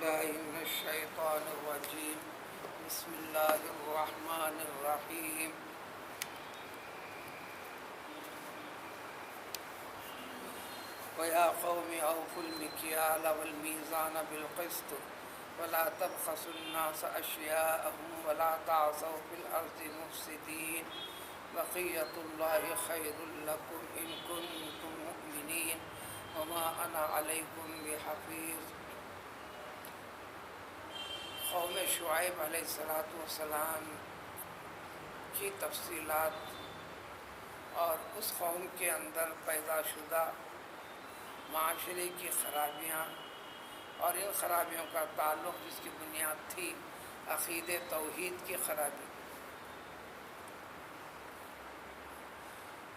بالله من الشيطان الرجيم بسم الله الرحمن الرحيم ويا قوم أوفوا المكيال والميزان بالقسط ولا تبخسوا الناس أشياءهم ولا تعثوا في الأرض مفسدين بقية الله خير لكم إن كنتم مؤمنين وما أنا عليكم بحفيظ۔ قوم شعیب علیہ السلام کی تفصیلات اور اس قوم کے اندر پیدا شدہ معاشرے کی خرابیاں اور ان خرابیوں کا تعلق جس کی بنیاد تھی عقیدے توحید کی خرابی،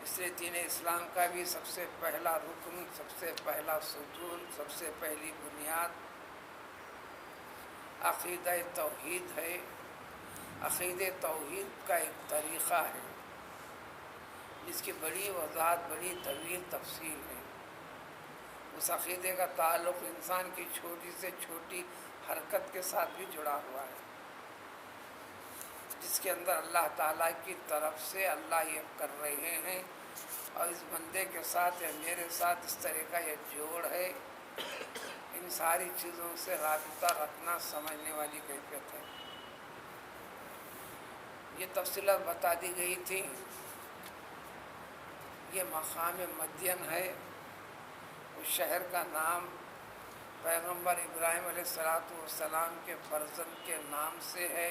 اس لیے دین اسلام کا بھی سب سے پہلا رکن، سب سے پہلا ستون، سب سے پہلی بنیاد عقیدہ توحید ہے۔ عقیدہ توحید کا ایک طریقہ ہے جس کی بڑی وضاحت، بڑی طویل تفصیل ہے۔ اس عقیدے کا تعلق انسان کی چھوٹی سے چھوٹی حرکت کے ساتھ بھی جڑا ہوا ہے، جس کے اندر اللہ تعالیٰ کی طرف سے اللہ یہ کر رہے ہیں اور اس بندے کے ساتھ یا میرے ساتھ اس طرح کا یہ جوڑ ہے، ان ساری چیزوں سے رابطہ رکھنا سمجھنے والی کیفیت ہے۔ یہ تفصیلات بتا دی گئی تھی۔ یہ مقام مدین ہے، اس شہر کا نام پیغمبر ابراہیم علیہ السلام کے فرزند کے نام سے ہے۔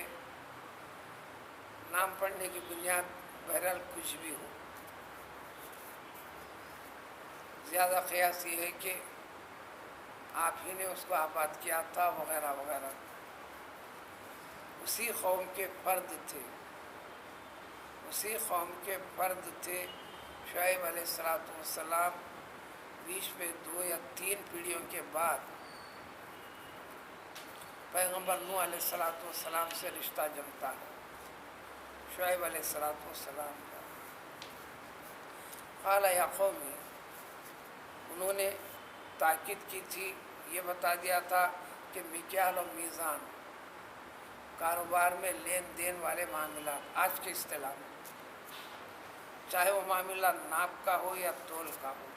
نام پڑھنے کی بنیاد بہرحال کچھ بھی ہو، زیادہ قیاس یہ ہے کہ آپ ہی نے اس کو آباد کیا تھا وغیرہ وغیرہ۔ اسی قوم کے فرد تھے، اسی قوم کے فرد تھے شعیب علیہ السلام۔ بیچ میں 2 یا 3 پیڑھیوں کے بعد پیغمبر نوح علیہ السلام سے رشتہ جمتا ہے، شعیب علیہ السلام کا۔ قال یا قوم، انہوں نے تاکید کی تھی، یہ بتا دیا تھا کہ مکیال اور میزان کاروبار میں لین دین والے معاملات، آج کے اصطلاح میں چاہے وہ معاملہ ناپ کا ہو یا تول کا ہو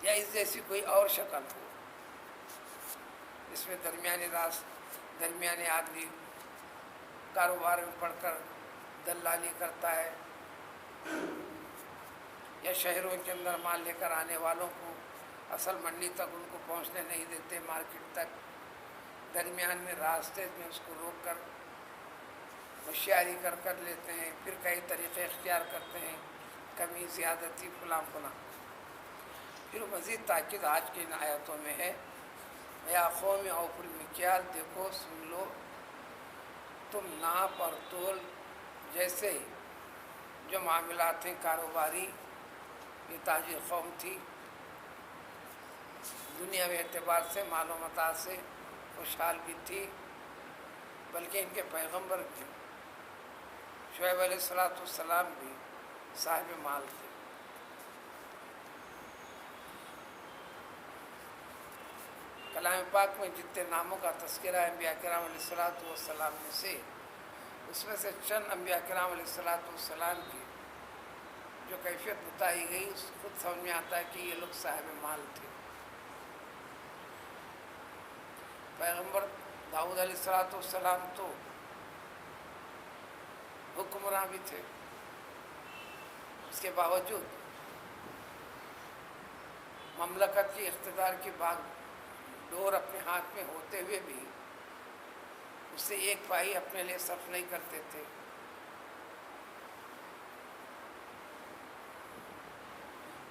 یا اس جیسی کوئی اور شکل ہو، اس میں درمیانی آدمی کاروبار میں پڑھ کر دلالی کرتا ہے یا شہروں کے اندر مال لے کر آنے والوں کو اصل منڈی تک ان کو پہنچنے نہیں دیتے، مارکیٹ تک، درمیان میں راستے میں اس کو روک کر ہوشیاری کر لیتے ہیں، پھر کئی طریقے اختیار کرتے ہیں، کمی زیادتی فلاں فلاں۔ پھر مزید تاکید آج کی ان آیتوں میں ہے، یا قوم اوفوا المکیال، دیکھو سن لو، تم ناپ اور تول جیسے جو معاملات ہیں کاروباری، یہ تاجر قوم تھی، دنیاوی اعتبار سے مال و متاع سے خوشحال بھی تھی، بلکہ ان کے پیغمبر بھی شعیب علیہ السلام بھی صاحب مال تھے۔ کلام پاک میں جتنے ناموں کا تذکرہ ہے انبیاء کرام علیہ السلام میں سے، اس میں سے چند انبیاء کرام علیہ السلام کی جو کیفیت بتائی گئی اس خود سمجھ میں آتا ہے کہ یہ لوگ صاحب مال تھے۔ پیغمبر داؤد علیہ السلام تو حکمراں بھی تھے، اس کے باوجود مملکت کی اقتدار کی باغ ڈور اپنے ہاتھ میں ہوتے ہوئے بھی اس سے ایک پائی اپنے لیے صرف نہیں کرتے تھے۔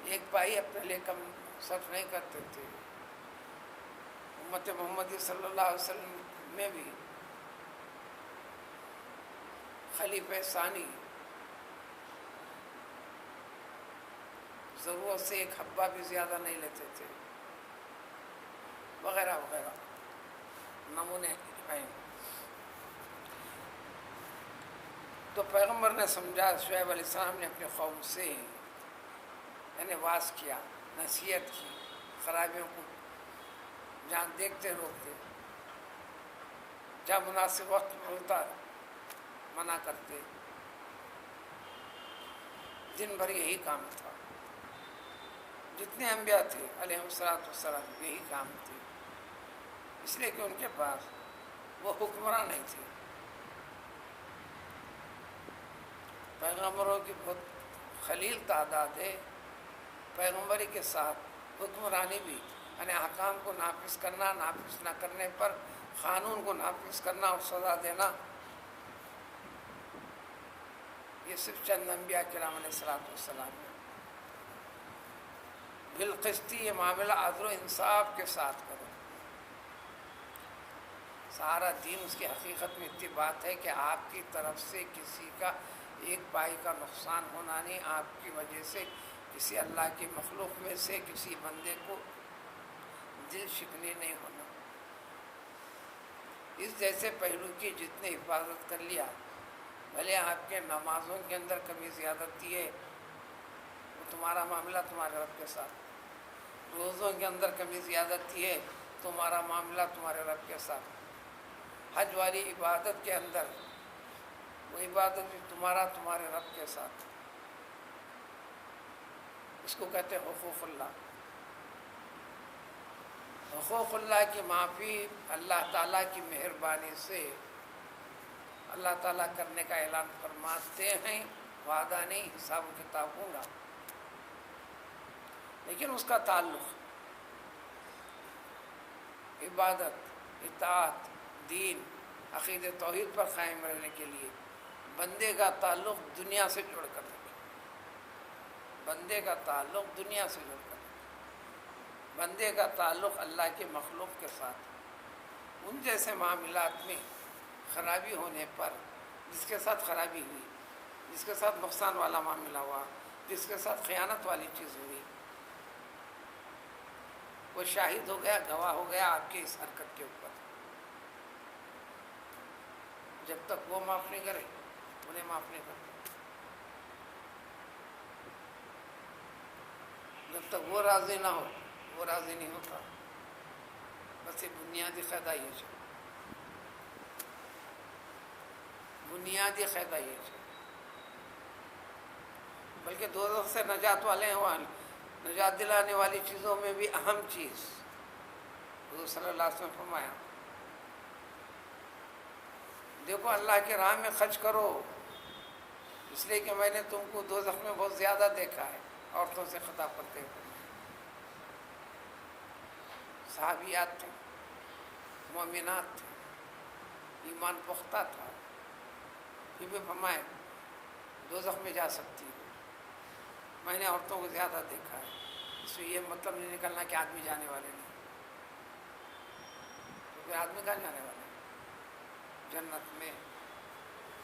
ایک پائی اپنے لیے کم صرف نہیں کرتے تھے۔ امت محمدی صلی اللہ علیہ وسلم میں بھی خلیفہ ثانی ضرورت سے ایک حبہ بھی زیادہ نہیں لیتے تھے، وغیرہ وغیرہ نمونے ہیں۔ تو پیغمبر نے سمجھا، شعیب علیہ السلام نے اپنے قوم سے یعنی واعظ کیا، نصیحت کی، خرابیوں کو جہاں دیکھتے روکتے، جہاں مناسب وقت ملتا منع کرتے، دن بھر یہی کام تھا۔ جتنے انبیاء تھے علیہ السلام یہی کام تھے، اس لیے کہ ان کے پاس وہ حکمراں نہیں تھے۔ پیغمبروں کی بہت خلیل تعداد ہے، پیغمبری کے ساتھ حکمرانی بھی، یعنی احکام کو نافذ کرنا، نافذ نہ کرنے پر قانون کو نافذ کرنا اور سزا دینا، یہ صرف چند انبیاء کرام علیہ السلام ہے۔ بالقسط، یہ معاملہ عدل و انصاف کے ساتھ کرو۔ سارا دین اس کی حقیقت میں اتنی بات ہے کہ آپ کی طرف سے کسی کا ایک پائی کا نقصان ہونا نہیں، آپ کی وجہ سے کسی اللہ کی مخلوق میں سے کسی بندے کو دل شکنی نہیں ہونا۔ اس جیسے پہلو کی جتنی حفاظت کر لیا، بھلے آپ کے نمازوں کے اندر کمی زیادتی ہے، وہ تمہارا معاملہ تمہارے رب کے ساتھ، روزوں کے اندر کمی زیادتی ہے، تمہارا معاملہ تمہارے رب کے ساتھ، حج والی عبادت کے اندر وہ عبادت بھی تمہارے رب کے ساتھ، اس کو کہتے ہیں حقوق اللہ۔ حقوق اللہ کی معافی اللہ تعالیٰ کی مہربانی سے اللہ تعالیٰ کرنے کا اعلان فرماتے ہیں، وعدہ نہیں، حساب و کتاب ہوں گا، لیکن اس کا تعلق عبادت، اطاعت، دین، عقید توحید پر قائم رہنے کے لیے بندے کا تعلق دنیا سے جوڑ کر رکھے، بندے کا تعلق دنیا سے جوڑ کر رکھے، بندے کا تعلق اللہ کے مخلوق کے ساتھ۔ ان جیسے معاملات میں خرابی ہونے پر، جس کے ساتھ خرابی ہوئی، جس کے ساتھ نقصان والا معاملہ ہوا، جس کے ساتھ خیانت والی چیز ہوئی، وہ شاہد ہو گیا، گواہ ہو گیا آپ کی اس حرکت کے اوپر، جب تک وہ معاف نہیں کرے انہیں معاف نہیں کرتے، جب تک وہ راضی نہ ہو وہ راضی نہیں ہوتا۔ بس یہ بنیادی قاعدہ یہ ہے، بنیادی قاعدہ یہ ہے۔ بلکہ دوزخ سے نجات والے ہیں، نجات دلانے والی چیزوں میں بھی اہم چیز حضور صلی اللہ علیہ وسلم نے فرمایا، دیکھو اللہ کے راہ میں خرچ کرو، اس لیے کہ میں نے تم کو دوزخ میں بہت زیادہ دیکھا ہے، عورتوں سے خطاب کرتے ہوئے۔ صحابیات تھے، مومنات تھے، ایمان پختہ تھا، پھر بھی فرمائے دوزخ میں جا سکتی ہو، میں نے عورتوں کو زیادہ دیکھا ہے۔ اس سے یہ مطلب نہیں نکلنا کہ آدمی جانے والے نہیں، کیونکہ آدمی کہاں جانے والے ہیں جنت میں؟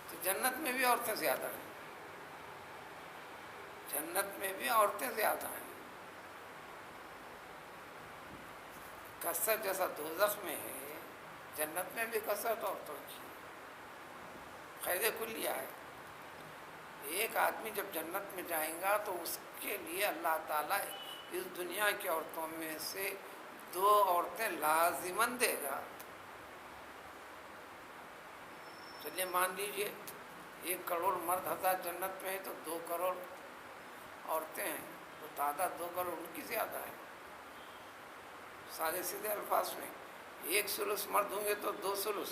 تو جنت میں بھی عورتیں زیادہ ہیں، جنت میں بھی عورتیں زیادہ ہیں۔ کثرت جیسا دوزخ میں ہے، جنت میں بھی کثرت عورتوں کی، قید کلیہ ہے۔ ایک آدمی جب جنت میں جائیں گا تو اس کے لیے اللہ تعالیٰ اس دنیا کی عورتوں میں سے 2 عورتیں لازماً دے گا۔ چلیے مان لیجئے 1 کروڑ مرد حضرات جنت میں ہے تو 2 کروڑ عورتیں ہیں، تو تعداد 2 کروڑ ان کی زیادہ ہے۔ سادے سیدھے الفاظ میں 1 ثلث مرد ہوں گے تو 2 ثلث،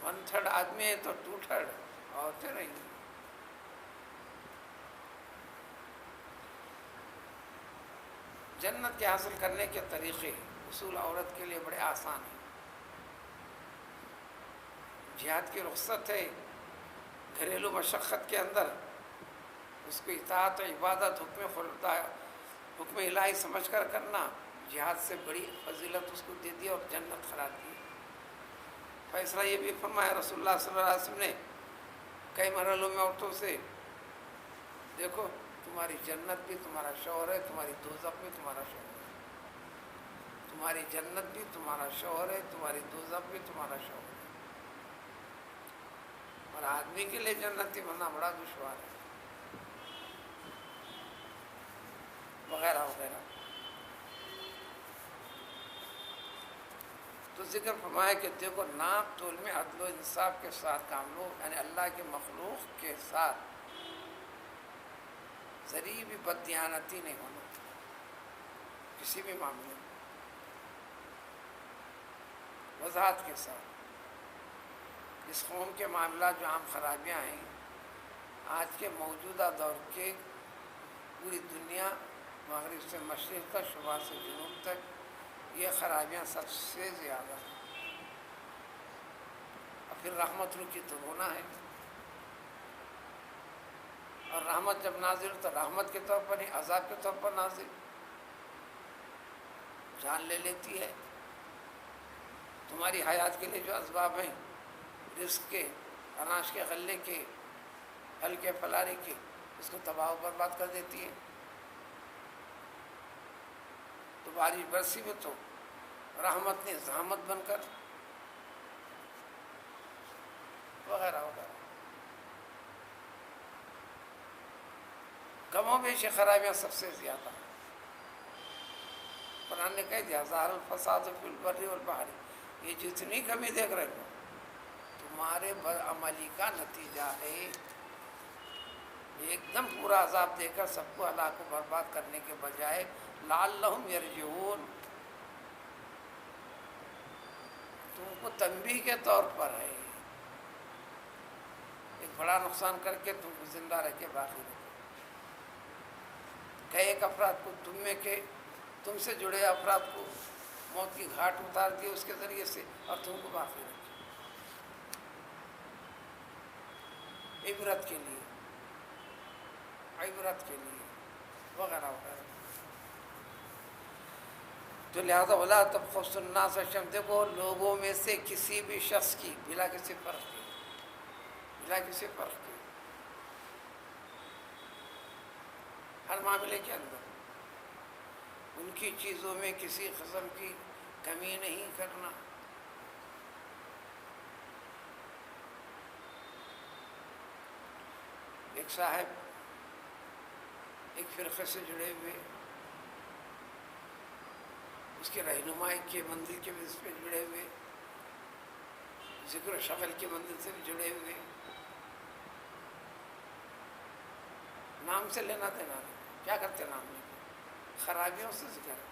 1/3 آدمی ہے تو 2/3 عورتیں رہیں گی۔ جنت کے حاصل کرنے کے طریقے اصول عورت کے لیے بڑے آسان ہیں۔ جہاد کی رخصت ہے، گھریلو مشقت کے اندر اس کو اطاعت و عبادت حکم الہی سمجھ کر کرنا، جہاد سے بڑی فضیلت اس کو دے دی اور جنت قرار دی۔ فیصلہ یہ بھی فرمایا رسول اللہ صلی اللہ علیہ وسلم نے کئی مرحلوں میں عورتوں سے، دیکھو تمہاری جنت بھی تمہارا شوہر ہے، تمہاری دوزخ بھی تمہارا شوہر ہے، تمہاری جنت بھی تمہارا شوہر ہے، تمہاری دوزخ بھی تمہارا شوہر ہے، اور آدمی کے لیے جنتی بننا بڑا دشوار ہے، وغیرہ وغیرہ۔ تو ذکر فرمایا کہ دیکھو ناپ تول میں عدل و انصاف کے ساتھ کام لو، یعنی اللہ کے مخلوق کے ساتھ ذریعہ بھی بددیانتی نہیں ہونا کسی بھی معاملے میں، وضاحت کے ساتھ۔ اس قوم کے معاملات جو عام خرابیاں ہیں آج کے موجودہ دور کے، پوری دنیا مغرب سے مشرق تک، شمال سے جنوب تک، یہ خرابیاں سب سے زیادہ ہیں۔ اور پھر رحمت رکی تو رونا ہے، اور رحمت جب نازل ہو تو رحمت کے طور پر نہیں، عذاب کے طور پر نازل، جان لے لیتی ہے۔ تمہاری حیات کے لیے جو اسباب ہیں، رزق کے، اناج کے، غلے کے، پھل کے، پھلاری کے، اس کو تباہ و برباد کر دیتی ہے۔ تو بارش برسی میں تو رحمت نے زحمت بن کر، وغیرہ وغیرہ، کم و بیش خرابیاں سب سے زیادہ ہیں۔ قرآن نے کہہ دیا ظاہر الفساد فی البر والبحر، یہ جتنی کمی دیکھ رہے ہو تمہارے بدعملی کا نتیجہ ہے۔ ایک دم پورا عذاب دے کر سب کو ہلاک و برباد کرنے کے بجائے لعلہم یرجعون، تم کو تنبیہ کے طور پر ہے، ایک بڑا نقصان کر کے تم کو زندہ رہ کے باقی رکھے۔ کئی ایک افراد کو تم سے جڑے افراد کو موت کی گھاٹ اتار دی اس کے ذریعے سے، اور تم کو باقی رکھے عبرت کے لیے، عبرت کے لیے، وغیرہ وغیرہ۔ تو لہذا ولا تبخسوا الناس اشیاء، دیکھو لوگوں میں سے کسی بھی شخص کی بلا کسی فرق کے، بلا کسی فرق کے، ہر معاملے کے اندر ان کی چیزوں میں کسی قسم کی کمی نہیں کرنا۔ ایک صاحب ایک فرقے سے جڑے ہوئے، اس کے رہنمائی کے منزل کے بھی اس پہ جڑے ہوئے، ذکر و شغل کے منزل سے بھی جڑے ہوئے، نام سے لینا دینا نہیں۔ کیا کرتے نام لے کے؟ خرابیوں سے ذکر ہے،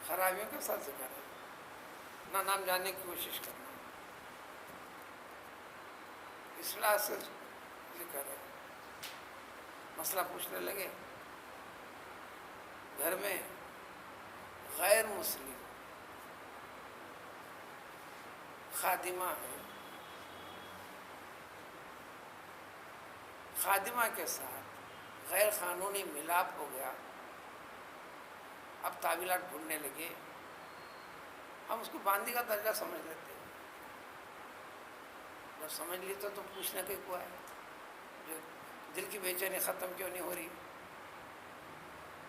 خرابیوں کے ساتھ ذکر ہے، نہ نام جاننے کی کوشش کرنا، اصلاح سے ذکر ہے۔ مسئلہ پوچھنے لگے، گھر میں غیر مسلم خادمہ ہے، خادمہ کے ساتھ غیر قانونی ملاپ ہو گیا، اب تعویلات ڈھونڈنے لگے، ہم اس کو باندھی کا درجہ سمجھ لیتے ہیں، جب سمجھ لی تو پوچھنے کے کو ہے، جو دل کی بے چینی ختم کیوں نہیں ہو رہی؟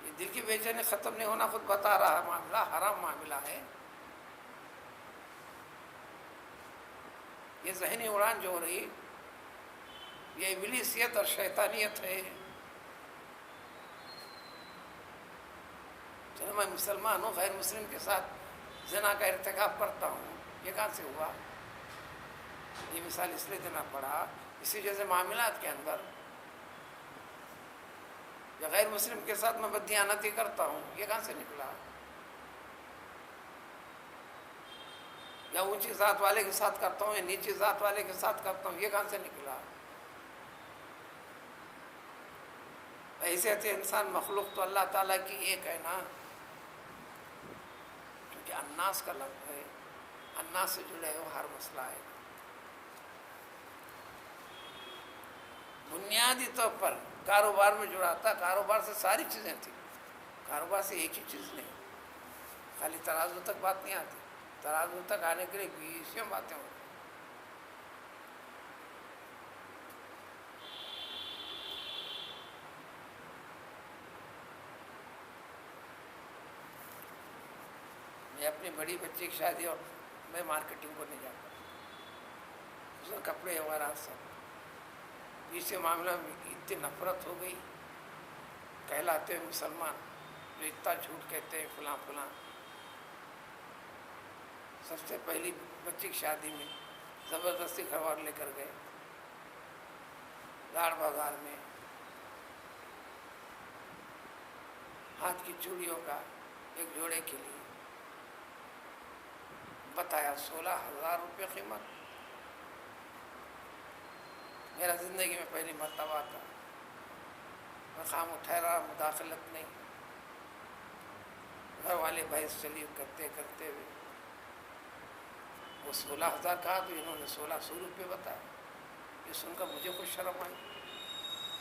یہ دل کی بے چینی ختم نہیں ہونا خود بتا رہا ہے، معاملہ حرام معاملہ ہے۔ یہ ذہنی اڑان جو ہو رہی، یہ ابلیسیت اور شیطانیت ہے۔ چلو میں مسلمان ہوں، غیر مسلم کے ساتھ زنا کا ارتکاب کرتا ہوں، یہ کہاں سے ہوا؟ یہ مثال اس لیے دینا پڑا، اسی جیسے معاملات کے اندر یا غیر مسلم کے ساتھ میں بددیانتی کرتا ہوں، یہ کہاں سے نکلا؟ یا اونچی ذات والے کے ساتھ کرتا ہوں یا نیچی ذات والے کے ساتھ کرتا ہوں، یہ کہاں سے نکلا؟ حیثیت انسان مخلوق تو اللہ تعالیٰ کی ایک ہے نا، کیونکہ الناس کا لفظ ہے، الناس سے جڑے ہو ہر مسئلہ ہے۔ بنیادی طور پر کاروبار میں جڑا تھا، کاروبار سے ساری چیزیں تھیں، کاروبار سے ایک ہی چیز نہیں، خالی ترازو تک بات نہیں آتی، ترازو تک آنے کے لیے 20 باتیں ہوتی۔ میں اپنی بڑی بچی کی شادی اور میں مارکیٹنگ کو نہیں جاتا، اس میں کپڑے وغیرہ سب، اس سے معاملہ میں اتنی نفرت ہو گئی، کہلاتے ہیں مسلمان جو اتنا جھوٹ کہتے ہیں فلاں فلاں، سب سے پہلی بچی کی شادی میں زبردستی گھر والے لے کر گئے لاڑ بازار میں، ہاتھ کی چوڑیوں کا ایک جوڑے کے لیے بتایا 16,000 روپے قیمت۔ میرا زندگی میں پہلی مرتبہ تھا، مقام ٹھہرا، مداخلت نہیں، گھر والے بحث چلی کرتے کرتے ہوئے وہ 16,000 کہا تو انہوں نے 1,600 روپے بتایا۔ یہ سن کر مجھے کچھ شرم آئی،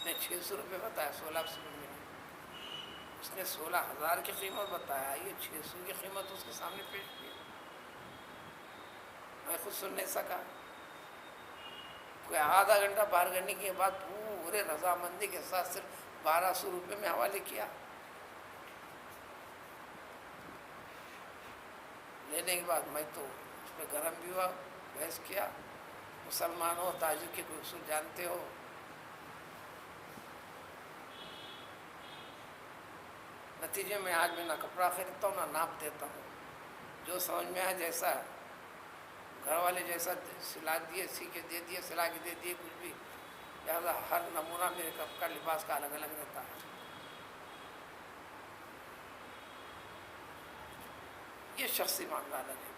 میں 600 روپے بتایا، 1,600 روپے نہیں۔ اس نے 16,000 کی قیمت بتایا، یہ 600 کی قیمت اس کے سامنے پیش کی، میں خود سن نہیں سکا۔ کوئی آدھا گھنٹہ باہر کرنے کے بعد پورے رضامندی کے ساتھ صرف 1,200 روپے میں حوالے کیا۔ لینے کے بعد میں تو اس پہ گرم بھی ہوا، بحث کیا، مسلمان ہو، تاجر کے کوئی اصول جانتے ہو، نتیجے میں آج میں نہ کپڑا خریدتا ہوں نہ ناپ دیتا ہوں، جو سمجھ میں آئے جیسا گھر والے جیسا سلا دیے، سی کے دے دیے، سلا کے دے دیے، کچھ بھی، لہٰذا ہر نمونہ میرے کپ کا لباس کا الگ الگ رہتا ہے۔ یہ شخصی معاملہ الگ ہے۔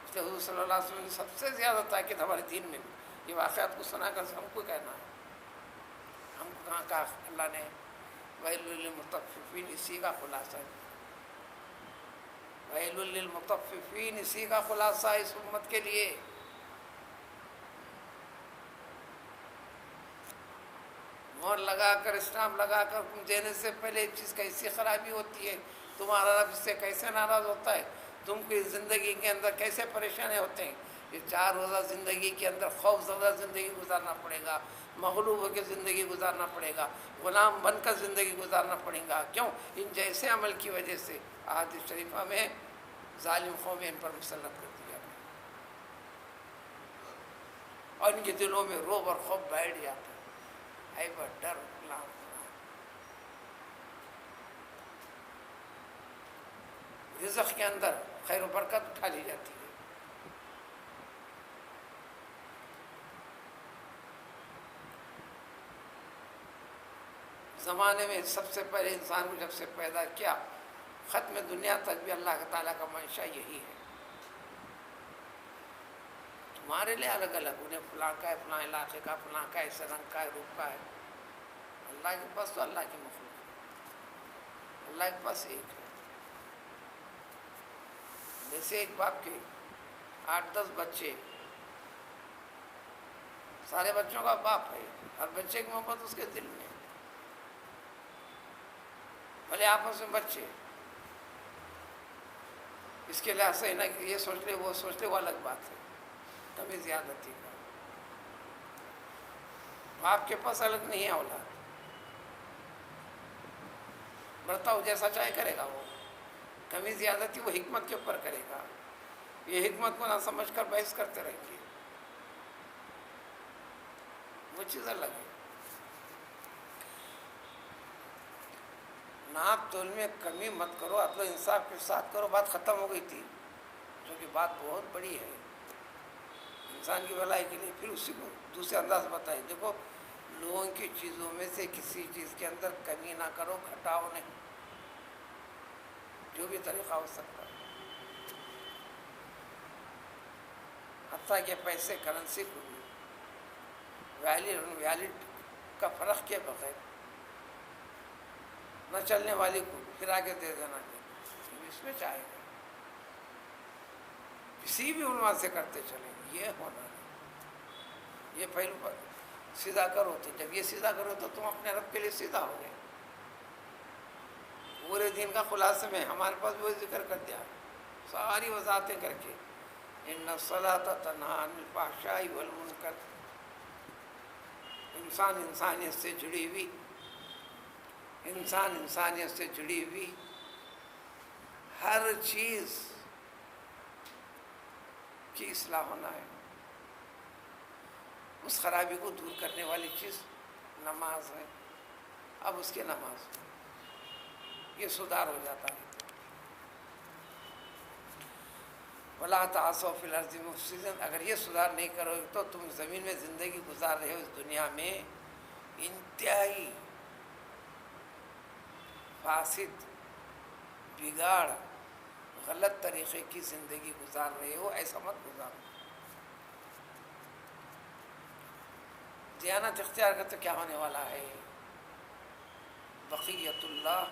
اس لیے حضور صلی اللہ علیہ وسلم نے سب سے زیادہ تاکید ہمارے دین میں یہ واقعات کو سنا کر ہم کو کہنا ہے، ہم کو کہاں کہا اللہ نے ویل للمطففین، اسی کا خلاصہ ہے، ویل للمطففین، اسی کا خلاصہ اس امت کے لیے۔ مور لگا کر، اسٹامپ لگا کر دینے سے پہلے ایک چیز کیسی خرابی ہوتی ہے، تمہارا رب اس سے کیسے ناراض ہوتا ہے، تم کی زندگی کے اندر کیسے پریشانے ہوتے ہیں۔ یہ 4 روزہ زندگی کے اندر خوف زدہ زندگی گزارنا پڑے گا، مغلوب ہو کے زندگی گزارنا پڑے گا، غلام بن کر زندگی گزارنا پڑے گا۔ کیوں؟ ان جیسے عمل کی وجہ سے احادیث شریفہ میں ظالم قوم ان پر مسلط کر دیا اور ان کے دلوں میں رعب اور خوف بیٹھ جاتا ہے، ہیبت، ڈر، رزق کے اندر خیر و برکت اٹھا لی جاتی ہے۔ زمانے میں سب سے پہلے انسان کو جب سے پیدا کیا، ختم دنیا تک بھی اللہ تعالیٰ کا منشا یہی ہے، تمہارے لیے الگ الگ، انہیں فلاں کا ہے، فلاں علاقے کا، فلاں کا ایسے رنگ کا ہے، روپ کا ہے، اللہ کے پاس تو اللہ کی مخلوق ہے، اللہ کے پاس ایک ہے۔ جیسے ایک باپ کے 8-10 بچے، سارے بچوں کا باپ ہے، ہر بچے کی محبت اس کے دل میں، بھلے آپس میں بچے، اس کے لحاظ سے نہ کہ یہ سوچ لے وہ سوچ لے، وہ الگ بات ہے، کبھی زیادتی کا۔ باپ کے پاس الگ نہیں ہے اولاد، برتاؤ جیسا چاہے کرے گا، وہ کمی زیادتی وہ حکمت کے اوپر کرے گا، یہ حکمت کو نہ سمجھ کر بحث کرتے رہیں گے، وہ چیز الگ ہے۔ ناپ تول میں کمی مت کرو، عدل و انصاف کے ساتھ کرو، بات ختم ہو گئی تھی، جو کہ بات بہت بڑی ہے انسان کی بھلائی کے لیے۔ پھر اسی کو دوسرے انداز بتائے، دیکھو لوگوں کی چیزوں میں سے کسی چیز کے اندر کمی نہ کرو، گھٹاؤ نہیں، جو بھی طریقہ ہو سکتا ہے، حتیٰ کہ پیسے کرنسی کو بھی ویلڈ اور ویلڈ کا فرق کے بغیر نہ چلنے والی کو پھرا کے دے دینا چاہیے، اس میں چاہے گا کسی بھی عنوان سے کرتے چلیں، یہ ہونا نہیں، یہ پہلو پر سیدھا کرو، تو جب یہ سیدھا کرو تو تم اپنے رب کے لیے سیدھا ہو گئے۔ پورے دین کا خلاصے میں ہمارے پاس وہ ذکر کر دیا، ساری وضاحتیں کر کے، ان الصلاۃ تنہی عن الفحشاء والمنکر، انسان انسانیت سے جڑی ہوئی، انسان انسانیت سے جڑی ہوئی ہر چیز کی اصلاح ہونا ہے، اس خرابی کو دور کرنے والی چیز نماز ہے، اب اس کی نماز یہ سدھار ہو جاتا ہے۔ ولا تعصوا فی الارض مفسدین، اگر یہ سدھار نہیں کرو گے تو تم زمین میں زندگی گزار رہے ہو اس دنیا میں انتہائی فاسد، بگاڑ، غلط طریقے کی زندگی گزار رہے ہو، ایسا مت گزارو۔ دیانت اختیار کرتے کیا ہونے والا ہے؟ بقیت اللہ،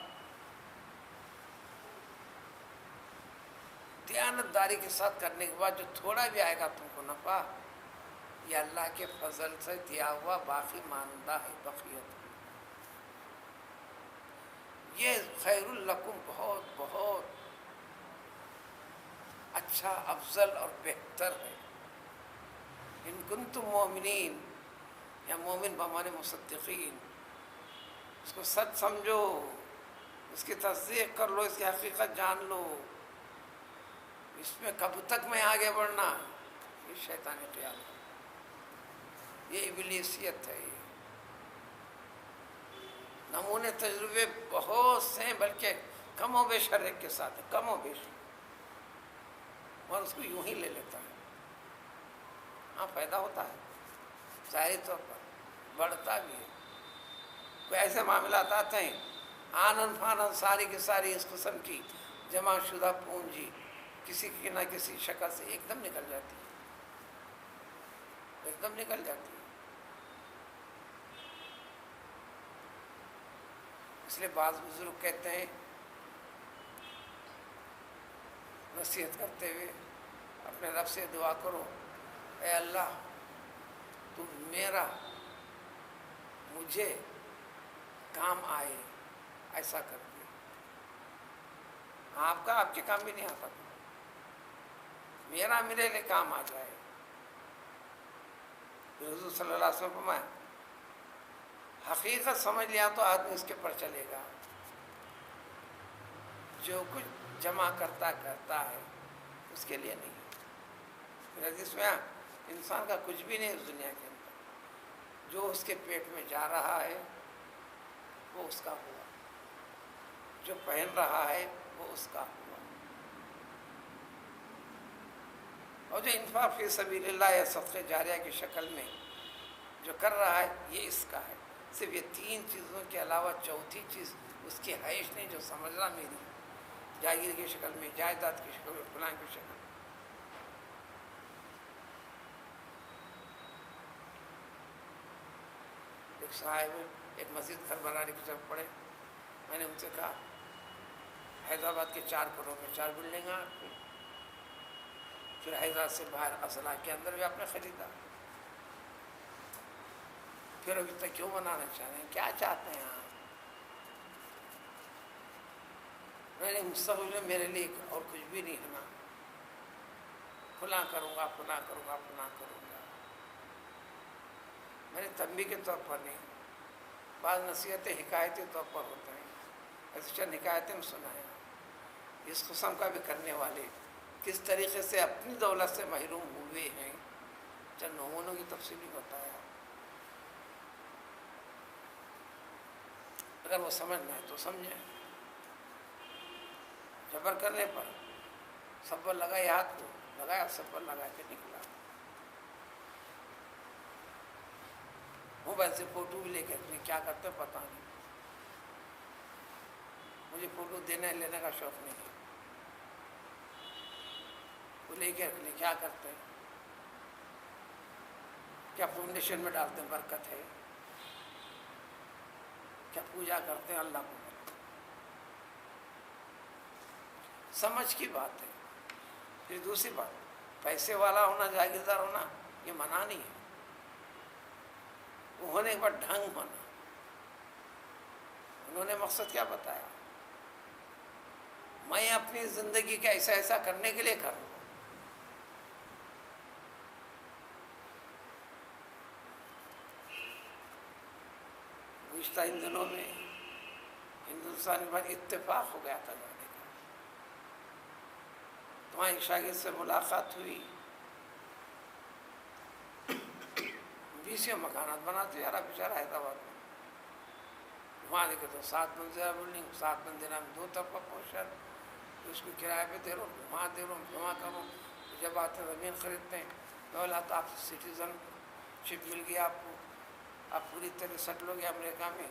دیانت داری کے ساتھ کرنے کے بعد جو تھوڑا بھی آئے گا تم کو نفع، یہ اللہ کے فضل سے دیا ہوا باقی ماندہ ہے۔ بقیت یہ خیر لکم، بہت بہت اچھا، افضل اور بہتر ہے۔ ان کنتم مومنین، یا مومن بمانے مصدقین، اس کو سچ سمجھو، اس کی تصدیق کر لو، اس کی حقیقت جان لو۔ اس میں کب تک میں آگے بڑھنا، یہ شیطانی خیال ہے، یہ ابلیسیت ہے۔ نمونے تجربے بہت سے ہیں، بلکہ کم و بیش ہر ایک کے ساتھ ہے، کم و بیش، اور اس کو یوں ہی لے لیتا ہے۔ ہاں فائدہ ہوتا ہے ظاہری طور پر، بڑھتا بھی ہے۔ کوئی ایسے معاملات آتے ہیں آنن فانن ساری کی ساری اس قسم کی جمع شدہ پونجی کسی کی نہ کسی شکل سے ایک دم نکل جاتی ہے، ایک دم نکل جاتی ہے۔ اس لیے بعض بزرگ کہتے ہیں نصیحت کرتے ہوئے، اپنے رب سے دعا کرو، اے اللہ تو میرا مجھے کام آئے، ایسا کر دے۔ آپ کا آپ کے کام بھی نہیں آتا، میرا میرے لیے کام آ جائے۔ حضور صلی اللہ علیہ وسلم فرمایا، حقیقت سمجھ لیا تو آدمی اس کے پر چلے گا، جو کچھ جمع کرتا ہے اس کے لیے نہیں۔ حدیث میں انسان کا کچھ بھی نہیں اس دنیا کے اندر، جو اس کے پیٹ میں جا رہا ہے وہ اس کا ہوا، جو پہن رہا ہے وہ اس کا ہوا، اور جو انفاق فی سبیل اللہ یا صدقہ جاریہ کی شکل میں جو کر رہا ہے یہ اس کا ہے۔ صرف یہ تین چیزوں کے علاوہ چوتھی چیز اس کی حیث نہیں، جو سمجھنا میری جاگیر کی شکل میں، جائیداد کی شکل میں، فلاں کی شکل میں۔ ایک صاحب ایک مسجد گھر بنانے کی طرف پڑے، میں نے ان سے کہا حیدرآباد کے 4 کروڑ میں 4 بلڈنگاں، پھر حیدرآباد سے باہر اصلاح کے اندر بھی آپ نے خریدا، پھر ابھی تک کیوں بنانا چاہ رہے ہیں، کیا چاہتے ہیں آپ؟ میں نے مستقبل میں میرے لیے اور کچھ بھی نہیں ہے نا، فلاں کروں گا، فلاں کروں گا، فلاں کروں گا۔ میں نے تنبیہ کے طور پر نہیں، بعض نصیحتیں حکایتی طور پر ہوتا ہے، ایسے چند حکایتیں میں سنایا۔ اس قسم کا بھی کرنے والے کس طریقے سے اپنی دولت سے محروم ہوئے ہیں، چند نمونوں کی تفصیل بھی بتایا۔ اگر وہ سمجھنا ہے تو سمجھیں، جبر کرنے پر سب پر لگائے، ہاتھ کو لگایا، سب پر لگا کے نکلا۔ موبائل سے فوٹو بھی لے کے اپنے کیا کرتے پتہ نہیں، مجھے فوٹو دینے لینے کا شوق نہیں ہے، وہ لے کے اپنے کیا کرتے ہیں، کیا فاؤنڈیشن میں ڈالتے ہیں برکت ہے، کیا پوجا کرتے ہیں اللہ کو، سمجھ کی بات ہے۔ پھر دوسری بات، پیسے والا ہونا، جاگیردار ہونا یہ منع نہیں ہے، وہ ہونے کے بعد ڈھنگ ہونا۔ انہوں نے مقصد کیا بتایا، میں اپنی زندگی کا ایسا ایسا کرنے کے لیے کروں۔ گزشتہ ان دنوں میں ہندوستان میں اتفاق ہو گیا تھا جانے کا، تو وہاں ایک شاگرد سے ملاقات ہوئی، 20 مکانات بناتے یارا بیچارہ حیدرآباد میں، وہاں دیکھے تو 7 منزلہ بلڈنگ، 7 منزلہ میں 2 طرفہ پوشن، اس کو کرایہ پہ دے رہا ہوں، وہاں دے رہا ہوں، جمع کر رہا ہوں، جب آتے زمین خریدتے ہیں، میں بولا تو آپ سٹیزن شپ مل گیا آپ کو، آپ پوری طرح سیٹل ہو گیا امریکہ میں،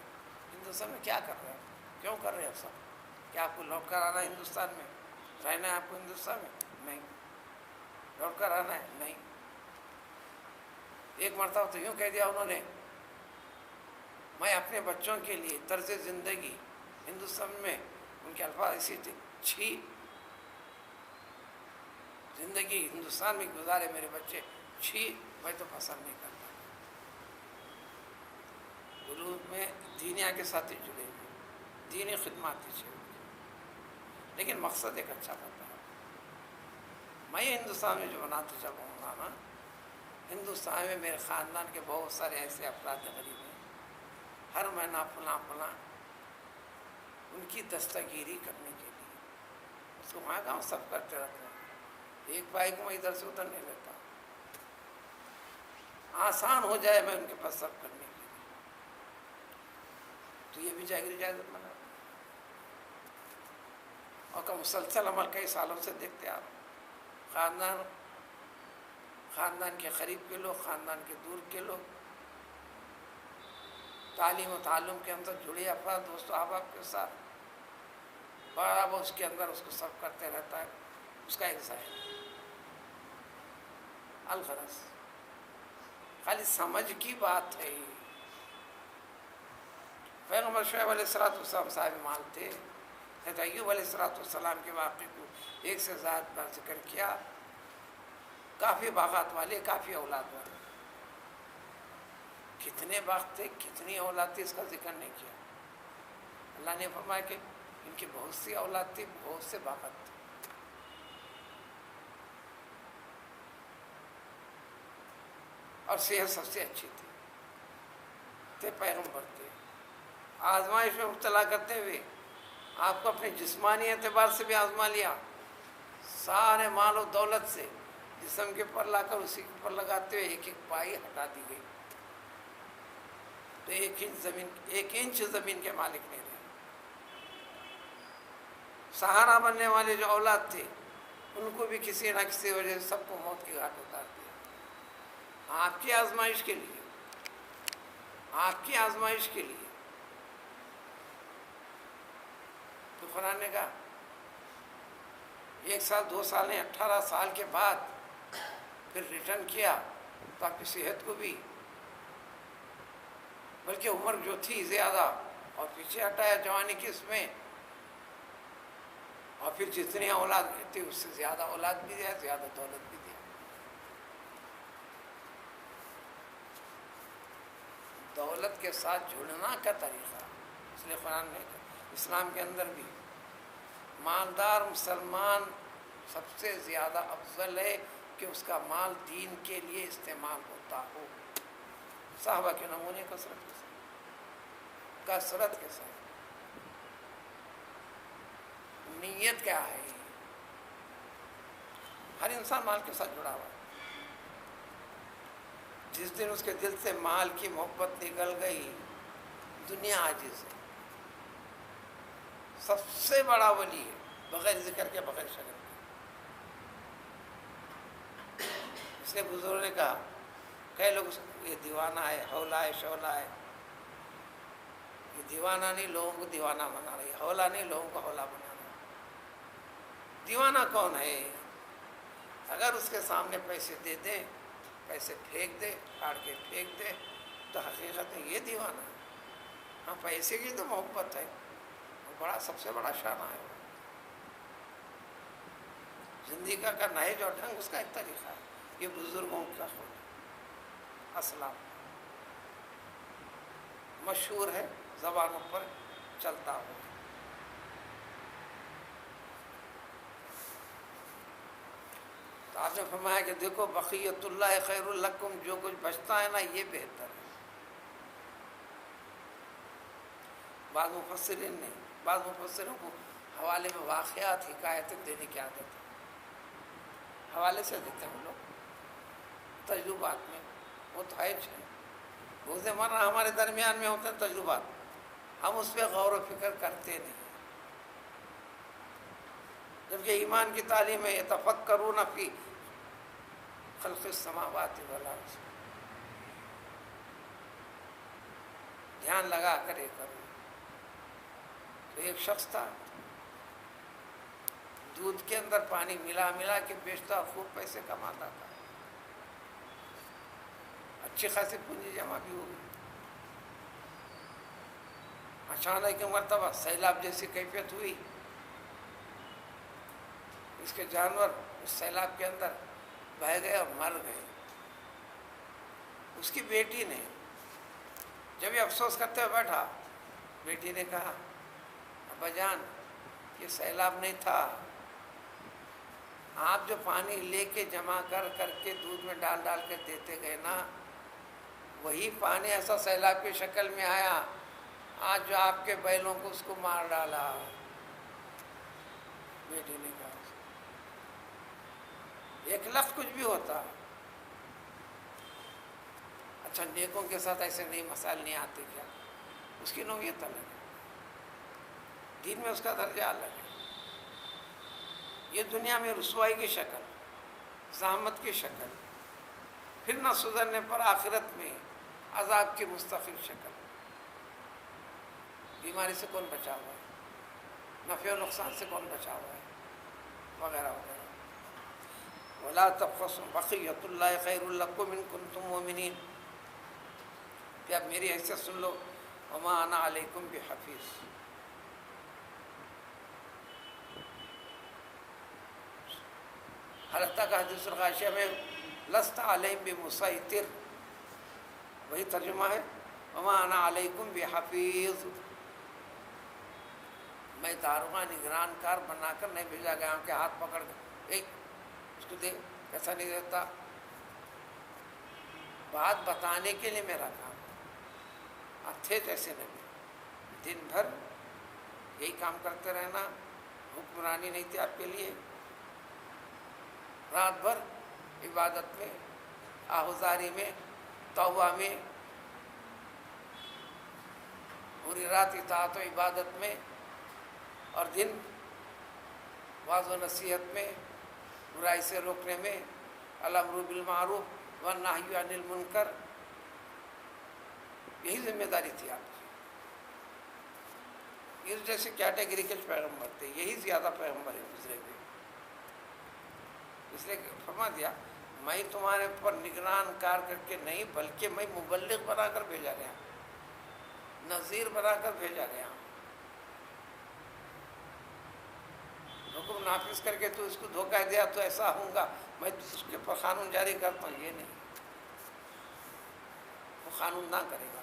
ہندوستان میں کیا کر رہے ہیں؟ کیوں کر رہے ہیں سب؟ کیا آپ کو لوٹ کر آنا ہے ہندوستان میں؟ رہنا ہے آپ کو ہندوستان میں؟ نہیں۔ لوٹ کر آنا ہے؟ نہیں۔ ایک مرتبہ تو یوں کہہ دیا انہوں نے، میں اپنے بچوں کے لیے طرز زندگی ہندوستان میں، ان کے الفاظ ایسی تھے، چھی زندگی ہندوستان میں گزارے میرے بچے، چھی، میں تو پسند نہیں کرتا۔ قلوب میں دینیا کے ساتھ ہی جڑے ہوئے، دینی خدمات ہی چھوڑ، لیکن مقصد ایک اچھا ہوتا ہے۔ میں ہندوستان میں جو بناتا چلا ہوں نا، ہندوستان میں میرے خاندان کے بہت سارے ایسے افراد غریب ہیں، ہر مہینہ فلاں فلاں ان کی دستگیری کرنے کے لیے اس کو وہاں کا سب کرتے رہتے ہیں، ایک بھائی کو میں ادھر سے ادھر نہیں لیتا، آسان ہو جائے میں ان کے پاس سب کرنے کے لیے، تو یہ بھی جاگری اجازت بنا، اور کا مسلسل عمل کئی سالوں سے دیکھتے آپ، خاندان کے قریب کے لوگ، خاندان کے دور کے لوگ، تعلیم و تعلم کے اندر جڑے افراد، دوست و احباب کے ساتھ برابر اس کے اندر اس کو سب کرتے رہتا ہے، اس کا ایک ظاہر الغرض خالی سمجھ کی بات ہے۔ پیغمبر شعیب علیہ السلام صاحب مال تھے، حضرت ایوب علیہ السلام کے واقعے کو ایک سے زیادہ بار ذکر کیا، کافی باغات والے، کافی اولاد والے، کتنے باغ تھے، کتنی اولاد تھی، اس کا ذکر نہیں کیا۔ اللہ نے فرمایا کہ ان کی بہت سی اولاد تھی، بہت سے باغات تھے، اور صحت سب سے اچھی تھی، پیغمبر تھے۔ آزمائش میں مبتلا کرتے ہوئے آپ کو اپنے جسمانی اعتبار سے بھی آزما لیا، سارے مال و دولت سے جسم کے پر لا کر اسی کے پر لگاتے ہوئے ایک ایک پائی ہٹا دی گئی، تو ایک انچ زمین کے مالک نہیں رہے۔ سہارا بننے والے جو اولاد تھے ان کو بھی کسی نہ کسی وجہ سے سب کو موت کی گھاٹ اتار دیا، آپ کی آزمائش کے لیے، آپ کی آزمائش کے لیے۔ تو قرآن نے کہا 1 سال 2 سال نہیں، 18 سال کے بعد پھر ریٹرن کیا تو آپ کی صحت کو بھی، بلکہ عمر جو تھی زیادہ اور پیچھے ہٹایا جوانی کی اس میں، اور پھر جتنی اولاد تھی اس سے زیادہ اولاد بھی دیا، زیادہ دولت بھی دیا۔ دولت کے ساتھ جڑنا کا طریقہ، اس لیے قرآن نے کہا اسلام کے اندر بھی مالدار مسلمان سب سے زیادہ افضل ہے کہ اس کا مال دین کے لیے استعمال ہوتا ہو۔ صحابہ کے نمونے کثرت کے ساتھ نیت کیا ہے؟ ہر انسان مال کے ساتھ جڑا ہوا ہے، جس دن اس کے دل سے مال کی محبت نکل گئی، دنیا عاجز ہے۔ سب سے بڑا ولی ہے بغیر ذکر کے، بغیر شکر کے۔ اس لیے بزرگوں نے کہا، کئی لوگ یہ دیوانہ ہے، ہولا ہے، شولا ہے، یہ دیوانہ نہیں لوگوں کو دیوانہ بنا رہی ہے، ہولا نہیں لوگوں کو ہولا بنا رہا ہے۔ دیوانہ کون ہے؟ اگر اس کے سامنے پیسے دے دیں، پیسے پھینک دے، کاٹ کے پھینک دے، تو حقیقت میں یہ دیوانہ ہے۔ ہاں، پیسے کی تو محبت ہے، بڑا سب سے بڑا شانہ ہے، زندگی کا کرنا ہے جو ڈھنگ، اس کا ایک طریقہ ہے۔ یہ بزرگوں کا خود اسلام مشہور ہے، زبانوں پر چلتا ہو۔ تو آپ نے فرمایا کہ دیکھو بقیت اللہ خیر لکم، جو کچھ بچتا ہے نا یہ بہتر ہے۔ بعض مفسرین نے، بعض مفسروں کو حوالے میں واقعات، حکایتیں دینے کی عادت ہے، حوالے سے دیتے ہیں وہ لوگ تجربات میں، وہ تو ہے روزے مرہ ہمارے درمیان میں ہوتے ہیں تجربات، ہم اس پہ غور و فکر کرتے نہیں، جبکہ ایمان کی تعلیم ہے یتفکرون فی خلق السماوات والارض، دھیان لگا کر یہ کرو۔ تو ایک شخص تھا، دودھ کے اندر پانی ملا ملا کے بیچتا، خوب پیسے کماتا تھا، اچھی خاصی پونجی جمع بھی ہوگی۔ اچانک مرتبہ سیلاب جیسی کیفیت ہوئی، اس کے جانور اس سیلاب کے اندر بہہ گئے اور مر گئے۔ اس کی بیٹی نے جب یہ افسوس کرتے ہوئے بیٹھا، بیٹی نے کہا ابا جان یہ سیلاب نہیں تھا، آپ جو پانی لے کے جمع کر کر کے دودھ میں ڈال ڈال کے دیتے گئے نا، وہی پانی ایسا سیلاب کی شکل میں آیا آج جو آپ کے بیلوں کو اس کو مار ڈالا۔ بیٹی نے کہا ایک لفظ کچھ بھی ہوتا، اچھا نیکوں کے ساتھ ایسے نئی مسائل نہیں آتے کیا؟ اس کی نوعیت الگ ہے، دین میں اس کا درجہ الگ ہے۔ یہ دنیا میں رسوائی کی شکل، زحمت کی شکل، پھر نہ سدھرنے پر آخرت میں عذاب کی مستقل شکل۔ بیماری سے کون بچا ہوا ہے، نفع و نقصان سے کون بچا ہوا ہے، وغیرہ وغیرہ۔ وَلَا تَبْخَسُوا بَقِيَّةُ اللَّهِ خَيْرٌ لَكُمْ إِن كُنتُم مُؤْمِنِينَ۔ کہ اب میری حیثیت سن لو، وَمَا أَنَا عَلَيْكُمْ بِحَفِيظ۔ حالتہ کا حدیث الغاشیہ میں لست علیہم بمسیطر، وہی ترجمہ ہے وما انا علیکم بحفیظ، میں داروغہ نگران کار بنا کر نہیں بھیجا گیا ہوں کہ ہاتھ پکڑ کے ایک اس کو دے، ایسا نہیں دیتا۔ بات بتانے کے لیے میرا کام ہے، آپ تھے جیسے نبی، دن بھر یہی کام کرتے رہنا، حکمرانی نہیں تھی آپ کے لیے، رات بھر عبادت میں، آہوزاری میں، توبہ میں، پوری رات اطاعت و عبادت میں، اور دن واعظ و نصیحت میں، برائی سے روکنے میں، الامر بالمعروف والنہی عن المنکر، یہی ذمہ داری تھی آپ کی۔ اس جیسے کیٹیگری کے پیغمبر تھے، یہی زیادہ پیغمبر ہے گزرے ہوئے، اس لیے فرما دیا میں تمہارے پر نگران کار کر کے نہیں بلکہ میں مبلغ بنا کر بھیجا گیا، نذیر بنا کر بھیجا گیا۔ حکم نافذ کر کے تو اس کو دھوکہ دیا تو ایسا ہوں گا، میں اس کے پر قانون جاری کرتا ہوں، یہ نہیں، وہ قانون نہ کرے گا۔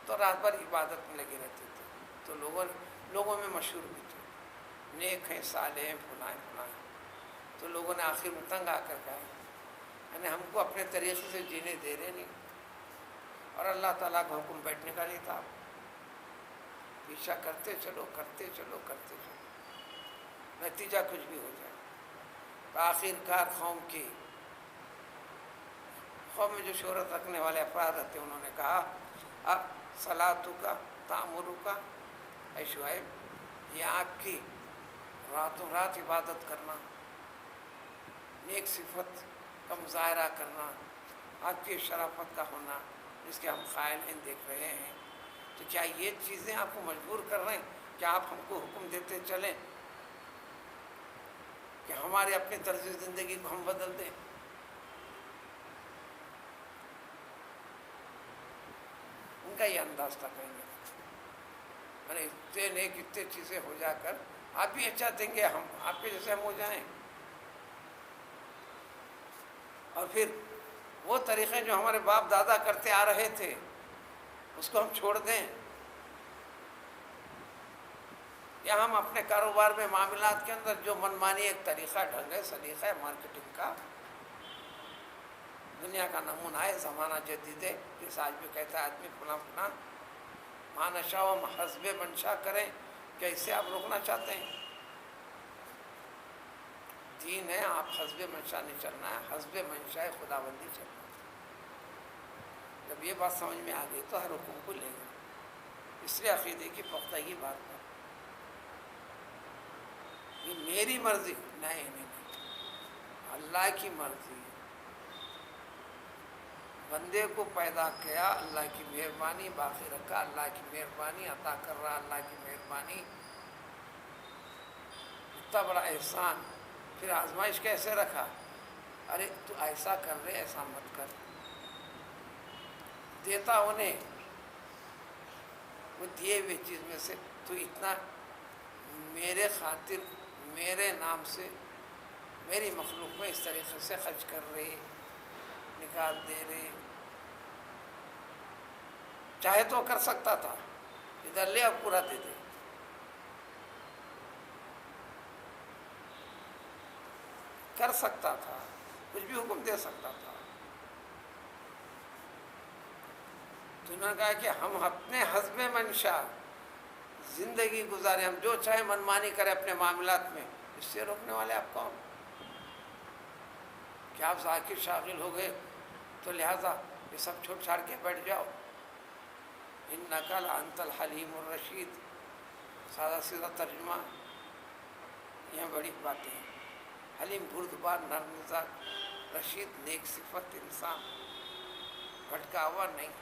تو رات بھر عبادت میں لگے رہتے تھے، تو لوگوں میں مشہور بھی تھے، نیک ہیں، صالح ہیں، فلاں فلاں۔ تو لوگوں نے آخر میں تنگ آ کر کہا یعنی ہم کو اپنے طریقے سے جینے دے رہے نہیں، اور اللہ تعالیٰ کا حکم بیٹھنے کا نہیں تھا، پیچھا کرتے چلو کرتے چلو کرتے چلو، نتیجہ کچھ بھی ہو جائے۔ تو آخر کار قوم میں جو شہرت رکھنے والے افراد رہتے انہوں نے کہا اب صلاتو کا تعمرو کا، اے شعیب یہ آپ کی راتوں رات عبادت کرنا، نیک صفت کا مظاہرہ کرنا، آپ کی شرافت کا ہونا جس کے ہم قائل ہیں، دیکھ رہے ہیں، تو کیا یہ چیزیں آپ کو مجبور کر رہے ہیں کہ آپ ہم کو حکم دیتے چلیں کہ ہمارے اپنی طرز زندگی کو ہم بدل دیں؟ ان کا یہ انداز تھا کہیں گے، اتنے نیک اتنے چیزیں ہو جا کر آپ بھی اچھا دیں گے، ہم آپ کے جیسے ہم ہو جائیں، اور پھر وہ طریقے جو ہمارے باپ دادا کرتے آ رہے تھے اس کو ہم چھوڑ دیں، یا ہم اپنے کاروبار میں معاملات کے اندر جو منمانی ایک طریقہ ڈھنگ ہے، سلیقہ ہے مارکیٹنگ کا، دنیا کا نمونہ ہے، زمانہ جدید ہے، جس آج بھی کہتا ہے آدمی فلاں فلاں ما نشاء و حسب منشا کریں، کیا اسے آپ روکنا چاہتے ہیں؟ دین ہے، آپ حسب منشا نہیں چلنا ہے، حسب منشا خداوندی چلنا ہے۔ جب یہ بات سمجھ میں آ گئی تو ہر حکم کو لے گا، اس لیے عقیدے کی پختگی بات پر یہ میری مرضی نہیں، اللہ کی مرضی ہے. بندے کو پیدا کیا اللہ کی مہربانی، باقی رکھا اللہ کی مہربانی، عطا کر رہا اللہ کی مہربانی. اتنا بڑا احسان. پھر آزمائش کیسے رکھا؟ ارے تو ایسا کر رہے، ایسا مت کر. دیتا انہیں وہ دیے ہوئے چیز میں سے تو اتنا میرے خاطر، میرے نام سے میری مخلوق میں اس طریقے سے خرچ کر رہے، نکال دے رہے. چاہے تو کر سکتا تھا، ادھر لے اب پورا دے دے. کر سکتا تھا، کچھ بھی حکم دے سکتا تھا. تو انہوں نے کہا کہ ہم اپنے حسب منشا زندگی گزارے، ہم جو چاہے منمانی کرے اپنے معاملات میں. اس سے روکنے والے آپ کون؟ کیا آپ ذاکر شاغل ہو گئے تو لہٰذا یہ سب چھوڑ چھاڑ کے بیٹھ جاؤ؟ انک لانت الحلیم الرشید. سادہ سیدھا ترجمہ. یہ بڑی باتیں ہیں. حلیم بردبار، نرم مزاج، رشید نیک صفت انسان، بھٹکا ہوا نہیں.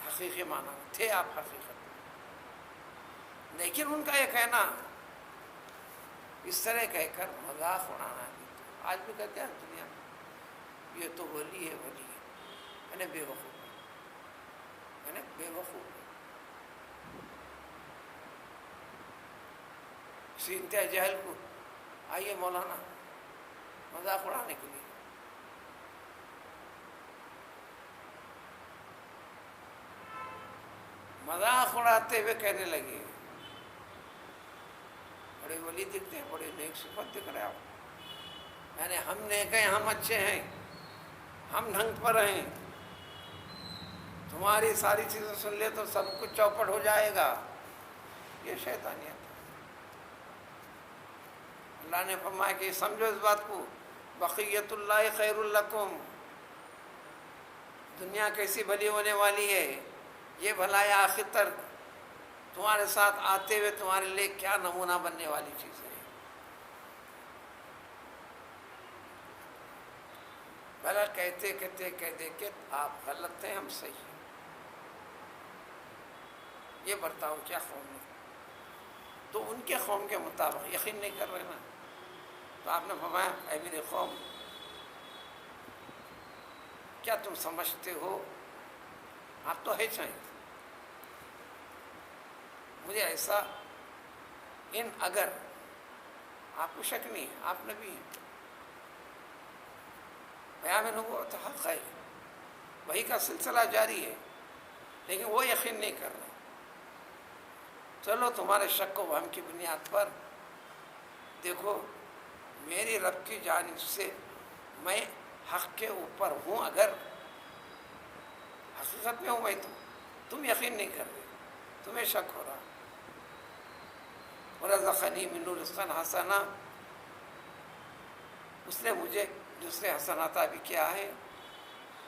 حقیقی معنی میں تھے آپ حقیقت میں، لیکن ان کا یہ کہنا اس طرح کہہ کر مذاق اڑانا بھی. آج بھی کہتے ہیں دنیا میں یہ تو ولی ہے، ولی ہے. میں نے بے وقوف، میں نے بے وقوف. اسی انتہا جہل کو آئیے مولانا مذاق اڑانے کے لیے. مذاق اڑاتے ہوئے کہنے لگے بڑے ولی دکھتے ہیں، بڑے نیک صفت دکھ رہے آپ. یعنی ہم نیک ہیں، ہم اچھے ہیں، ہم ڈھنگ پر ہیں. تمہاری ساری چیزیں سن لے تو سب کچھ چوپٹ ہو جائے گا. یہ شیطانیت ہے. اللہ نے فرمایا کہ سمجھو اس بات کو، بقیت اللہ خیر لکم. دنیا کیسی بھلی ہونے والی ہے، یہ بھلائی آخر تک تمہارے ساتھ آتے ہوئے تمہارے لیے کیا نمونہ بننے والی چیز ہے. بھلا کہتے کہتے کہتے کہ آپ غلط ہیں، ہم صحیح ہیں. یہ برتاؤ کیا قوم ہے؟ تو ان کے قوم کے مطابق یقین نہیں کر رہے نا. تو آپ نے فرمایا اے میرے قوم، کیا تم سمجھتے ہو، آپ تو ہے چاہیں مجھے ایسا ان اگر آپ کو شک نہیں ہے، آپ نبی ہیں، بیان نبوت حق ہے، وہی کا سلسلہ جاری ہے، لیکن وہ یقین نہیں کر رہے. چلو تمہارے شک و وہم کی بنیاد پر دیکھو میری رب کی جانب سے میں حق کے اوپر ہوں. اگر حقیقت میں ہوں میں تو تم یقین نہیں کر رہے، تمہیں شک ہو رہا. ورزقنی منہ رزقا حسنا، اس نے مجھے دوسرے حسن عطا بھی کیا ہے،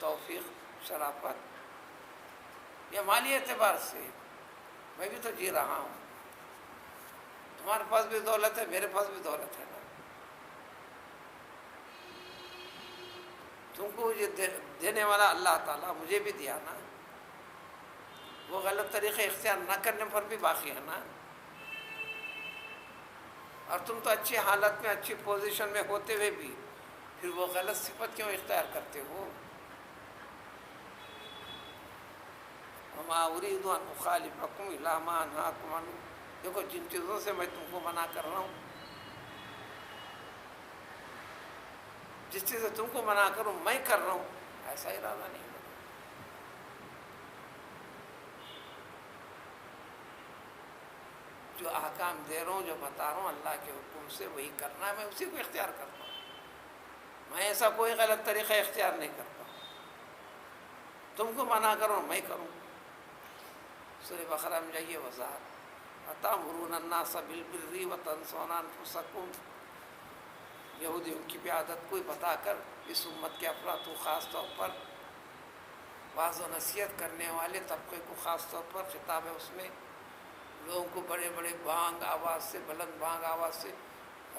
توفیق، شرافت. یہ مالی اعتبار سے میں بھی تو جی رہا ہوں. تمہارے پاس بھی دولت ہے، میرے پاس بھی دولت ہے نا. تم کو یہ دینے والا اللہ تعالیٰ مجھے بھی دیا نا. وہ غلط طریقے اختیار نہ کرنے پر بھی باقی ہے نا. اور تم تو اچھی حالت میں، اچھی پوزیشن میں ہوتے ہوئے بھی پھر وہ غلط صفت کیوں اختیار کرتے ہو؟ وما اريد ان اخالفكم الى ما انهاكم عنه. دیکھو جن چیزوں سے میں تم کو منع کر رہا ہوں، جس چیز سے تم کو منع کروں میں کر رہا ہوں، ایسا ارادہ نہیں ہے. جو احکام دے رہا ہوں، جو بتا رہا ہوں اللہ کے حکم سے وہی کرنا ہے، میں اسی کو اختیار کرتا ہوں. میں ایسا کوئی غلط طریقہ اختیار نہیں کرتا. تم کو منع کرو میں کروں. سورہ بقرہ میں جائیے وضاحت. أَتَأْمُرُونَ النَّاسَ بِالْبِرِّ وَتَنْسَوْنَ أَنفُسَكُمْ. یہودیوں کی بھی عادت کوئی بتا کر اس امت کے افراد کو خاص طور پر واعظ و نصیحت کرنے والے طبقے کو خاص طور پر خطاب ہے. اس میں لوگوں کو بڑے بڑے بانگ آواز سے، بلند بانگ آواز سے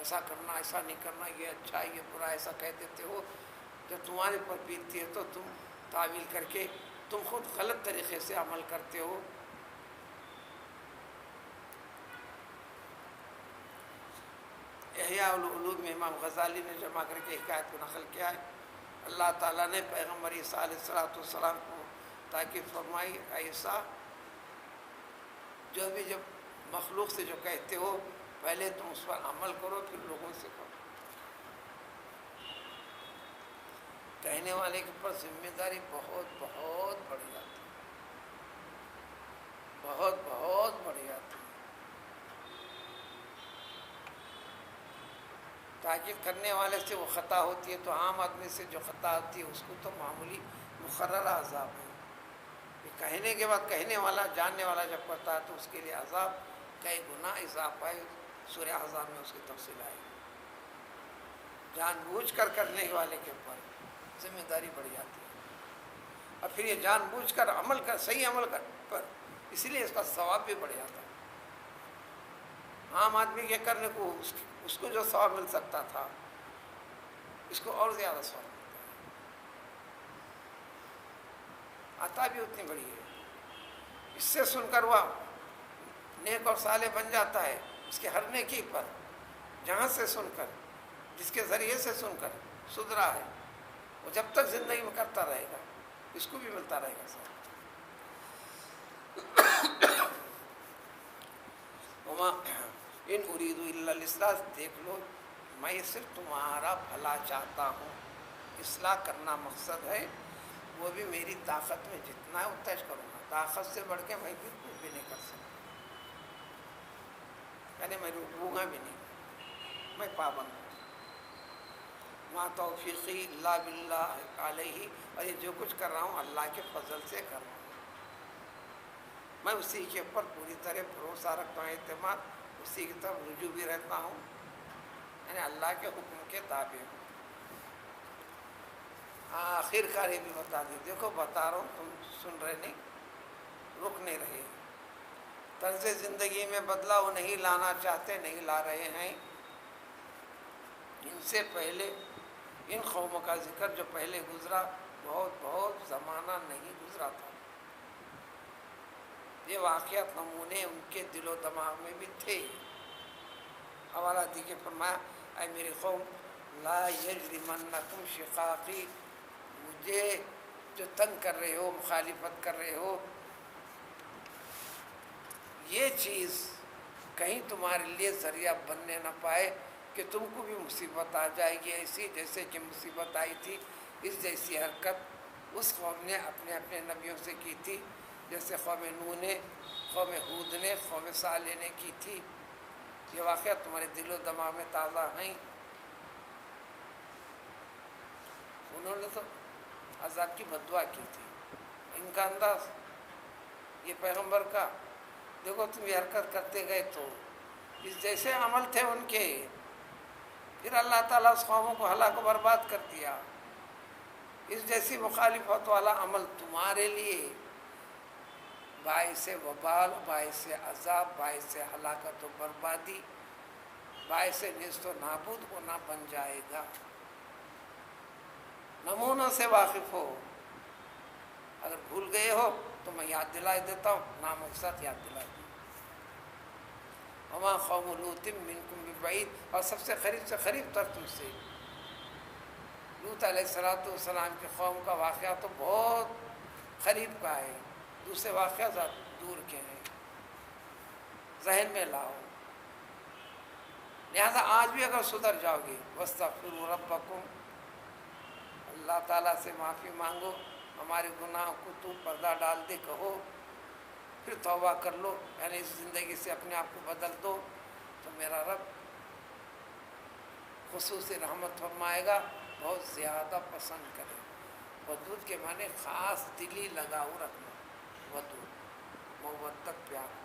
ایسا کرنا، ایسا نہیں کرنا، یہ اچھا یہ برا، ایسا کہہ دیتے ہو. جب تمہارے پر بیتتی ہے تو تم تعویل کر کے تم خود غلط طریقے سے عمل کرتے ہو. احیاء العلوم میں امام غزالی نے جمع کر کے حکایت کو نقل کیا ہے. اللہ تعالیٰ نے پیغمبر عیسیٰ علیہ السلام کو تاکید فرمائی، ایسا جو بھی جب مخلوق سے جو کہتے ہو پہلے تم اس پر عمل کرو پھر لوگوں سے کرو. کہنے والے کے اوپر ذمہ داری بہت بہت بڑھ جاتی ہے، بہت بہت بڑھ جاتی ہے. تاکید کرنے والے سے وہ خطا ہوتی ہے تو عام آدمی سے جو خطا ہوتی ہے اس کو تو معمولی مقررہ عذاب ہے. یہ کہنے کے بعد کہنے والا جاننے والا جب کرتا ہے تو اس کے لیے عذاب کئی گنا اضافہ ہے. سورہ احزاب میں اس کی تفصیل آئی. جان بوجھ کر کرنے والے کے اوپر ذمہ داری بڑھ جاتی ہے، اور پھر یہ جان بوجھ کر عمل کر صحیح عمل کر پر اسی لیے اس کا ثواب بھی بڑھ جاتا ہے. عام آدمی کے کرنے کو اس کو جو ثواب مل سکتا تھا اس کو اور زیادہ ثواب ملتا ہے. عطا بھی اتنی بڑی ہے. اس سے سن کر وہ نیک اور صالح بن جاتا ہے. اس کے ہر نیکی پر جہاں سے سن کر، جس کے ذریعے سے سن کر سدھرا ہے، وہ جب تک زندگی میں کرتا رہے گا اس کو بھی ملتا رہے گا سر. ان اريد الا الاصلاح، دیکھ لو میں صرف تمہارا بھلا چاہتا ہوں. اصلاح کرنا مقصد ہے، وہ بھی میری طاقت میں جتنا ہے اتنا کروں گا. طاقت سے بڑھ کے میں بھی کچھ بھی نہیں کر سکتا، یعنی میں رکوں گا بھی نہیں، میں پابند ہوں. ما توفیقی الا باللہ علیہ، اور یہ جو کچھ کر رہا ہوں اللہ کے فضل سے کر رہا ہوں. میں اسی کے اوپر پوری طرح بھروسہ رکھتا ہوں، اعتماد، اسی کی طرف رجوع بھی رہتا ہوں، یعنی اللہ کے حکم کے تابع ہوں. آخر کار یہ بھی بتا دیں، دیکھو بتا رہا ہوں، تم سن رہے نہیں، رک نہیں رہے. طرز زندگی میں بدلاؤ نہیں لانا چاہتے، نہیں لا رہے ہیں. ان سے پہلے ان قوموں کا ذکر جو پہلے گزرا، بہت بہت زمانہ نہیں گزرا تھا. یہ واقعات نمونے ان کے دل و دماغ میں بھی تھے. حوالہ دی کے فرمایا، اے میری قوم لا یجرمنکم شقاقی، مجھے جو تنگ کر رہے ہو، مخالفت کر رہے ہو، یہ چیز کہیں تمہارے لیے ذریعہ بننے نہ پائے کہ تم کو بھی مصیبت آ جائے گی ایسی جیسے کہ مصیبت آئی تھی. اس جیسی حرکت اس قوم نے اپنے اپنے نبیوں سے کی تھی، جیسے قوم نوح نے، قوم ہود نے، قوم صالح نے کی تھی. یہ واقعہ تمہارے دل و دماغ میں تازہ ہیں. انہوں نے تو عذاب کی بد دعا کی تھی. ان کا انداز یہ پیغمبر کا، دیکھو تم یہ حرکت کرتے گئے تو اس جیسے عمل تھے ان کے، پھر اللہ تعالیٰ اس قوموں کو ہلاک و برباد کر دیا. اس جیسی مخالفت والا عمل تمہارے لیے باعث وبال، باعث عذاب، باعث ہلاکت و بربادی، باعث نیست و نابود ہونا بن جائے گا. نمونوں سے واقف ہو، اگر بھول گئے ہو تو میں یاد دلائی دیتا ہوں، نام کے ساتھ یاد دلائی دوں. وما قوم لوط منکم ببعید، اور سب سے قریب تر تم سے لوط علیہ السلام کی قوم کا واقعہ تو بہت قریب کا ہے، دوسرے واقعات دور کے ہیں. ذہن میں لاؤ. لہذا آج بھی اگر سدھر جاؤ گے، واستغفروا ربکم، اللہ تعالیٰ سے معافی مانگو، ہمارے گناہوں کو تو پردہ ڈال دے، کہو، پھر توبہ کر لو، یعنی اس زندگی سے اپنے آپ کو بدل دو، تو میرا رب خصوصی رحمت فرمائے گا، بہت زیادہ پسند کرے. ودود کے معنی خاص دلی لگاؤ رکھنا، ودود مودت پیار.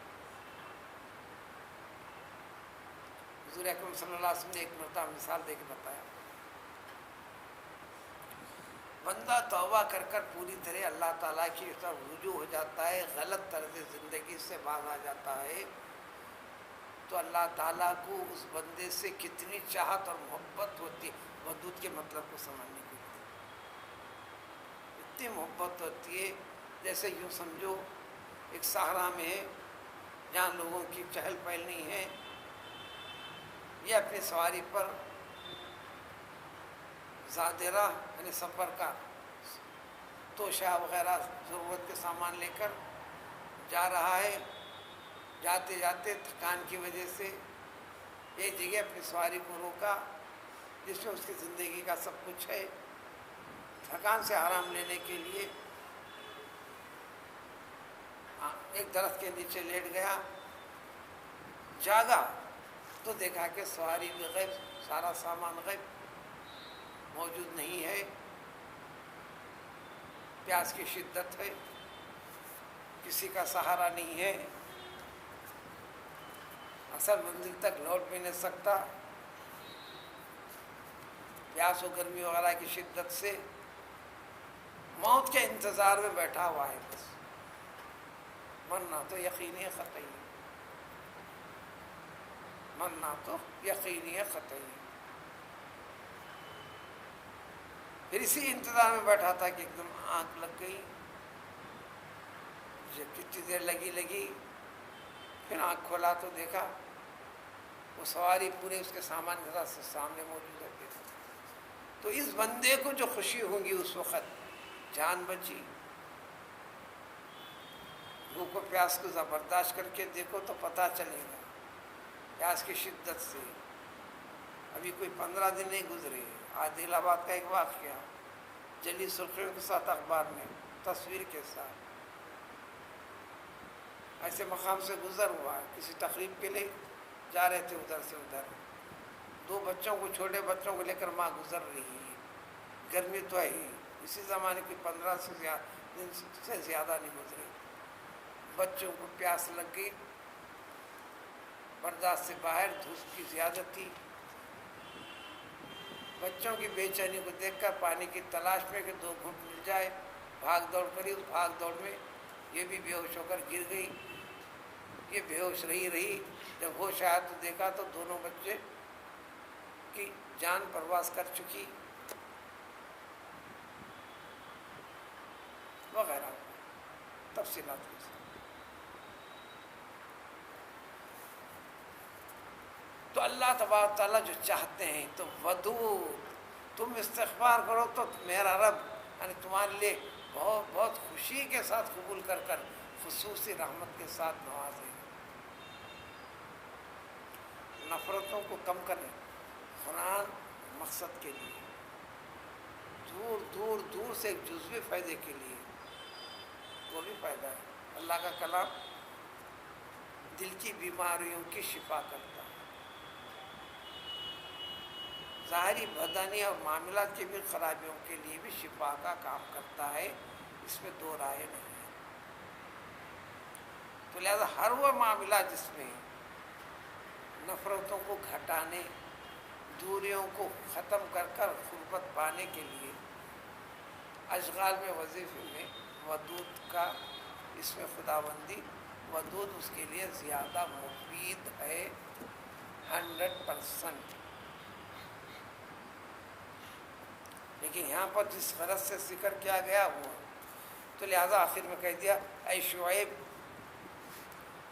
حضور اکرم صلی اللہ علیہ وسلم نے ایک مرتبہ مثال دے کے بتایا، بندہ توبہ کر کر پوری طرح اللہ تعالیٰ کی طرف رجوع ہو جاتا ہے، غلط طرز زندگی سے باز آ جاتا ہے، تو اللہ تعالیٰ کو اس بندے سے کتنی چاہت اور محبت ہوتی ہے. ودود کے مطلب کو سمجھنے کے لیے اتنی محبت ہوتی ہے جیسے یوں سمجھو ایک صحرا میں ہے جہاں لوگوں کی چہل پہل نہیں ہے. یہ اپنی سواری پر زادرہ یعنی سفر کا توشہ وغیرہ ضرورت کے سامان لے کر جا رہا ہے. جاتے جاتے تھکان کی وجہ سے ایک جگہ اپنی سواری کو روکا جس میں اس کی زندگی کا سب کچھ ہے. تھکان سے آرام لینے کے لیے ایک درخت کے نیچے لیٹ گیا. جاگا تو دیکھا کہ سواری بھی غائب, سارا سامان غائب, موجود نہیں ہے. پیاس کی شدت ہے, کسی کا سہارا نہیں ہے, اصل منزل تک لوٹ بھی نہیں سکتا. پیاس و گرمی وغیرہ کی شدت سے موت کے انتظار میں بیٹھا ہوا ہے. بس مرنا تو یقینی قطعی, مرنا تو یقینی قطعی. پھر اسی انتظار میں بیٹھا تھا کہ ایک دم آنکھ لگ گئی. کتنی دیر لگی, پھر آنکھ کھولا تو دیکھا وہ سواری پورے اس کے سامان کے ساتھ سامنے موجود ہے. تو اس بندے کو جو خوشی ہوگی اس وقت, جان بچی. بھوک و پیاس کو برداشت کر کے دیکھو تو پتہ چلے گا پیاس کی شدت سے. ابھی کوئی 15 دن نہیں گزرے, عادل آباد کا ایک واقعہ جلی سرخیوں کے ساتھ اخبار میں تصویر کے ساتھ ایسے مقام سے گزر ہوا. کسی تقریب کے لیے جا رہے تھے ادھر سے ادھر, 2 بچوں کو, چھوٹے بچوں کو لے کر ماں گزر رہی ہے. گرمی تو ہے ہی, اسی زمانے کی 15 دن سے زیادہ نہیں گزرے. بچوں کو پیاس لگ گئی, برداشت سے باہر, دھوپ کی زیادت تھی. بچوں کی بے چینی کو دیکھ کر پانی کی تلاش میں کہ 2 گھونٹ مل جائے, بھاگ دوڑ کری. اس بھاگ دوڑ میں یہ بھی بے ہوش ہو کر گر گئی. یہ بے ہوش رہی. جب ہوش آیا تو دیکھا تو دونوں بچے کی جان پرواز کر چکی وغیرہ تفصیلات کے ساتھ. تو اللہ تبارک تعالیٰ جو چاہتے ہیں تو ودود, تم استغفار کرو تو میرا رب یعنی تمہارے لیے بہت بہت خوشی کے ساتھ قبول کر خصوصی رحمت کے ساتھ نوازے. نفرتوں کو کم کریں قرآن مقصد کے لیے, دور دور دور سے ایک جزوی فائدے کے لیے, وہ بھی فائدہ ہے. اللہ کا کلام دل کی بیماریوں کی شفا کرتا ہے, ظاہری بدنی اور معاملات کی بھی خرابیوں کے لیے بھی شفا کا کام کرتا ہے. اس میں 2 رائے نہیں ہے. تو لہذا ہر وہ معاملہ جس میں نفرتوں کو گھٹانے, دوریوں کو ختم کر قربت پانے کے لیے اشغال میں, وظیفے میں ودود کا, اس میں خداوندی ودود اس کے لیے زیادہ مفید ہے 100%. لیکن یہاں پر جس غرض سے ذکر کیا گیا وہ, تو لہذا آخر میں کہہ دیا اے شعیب,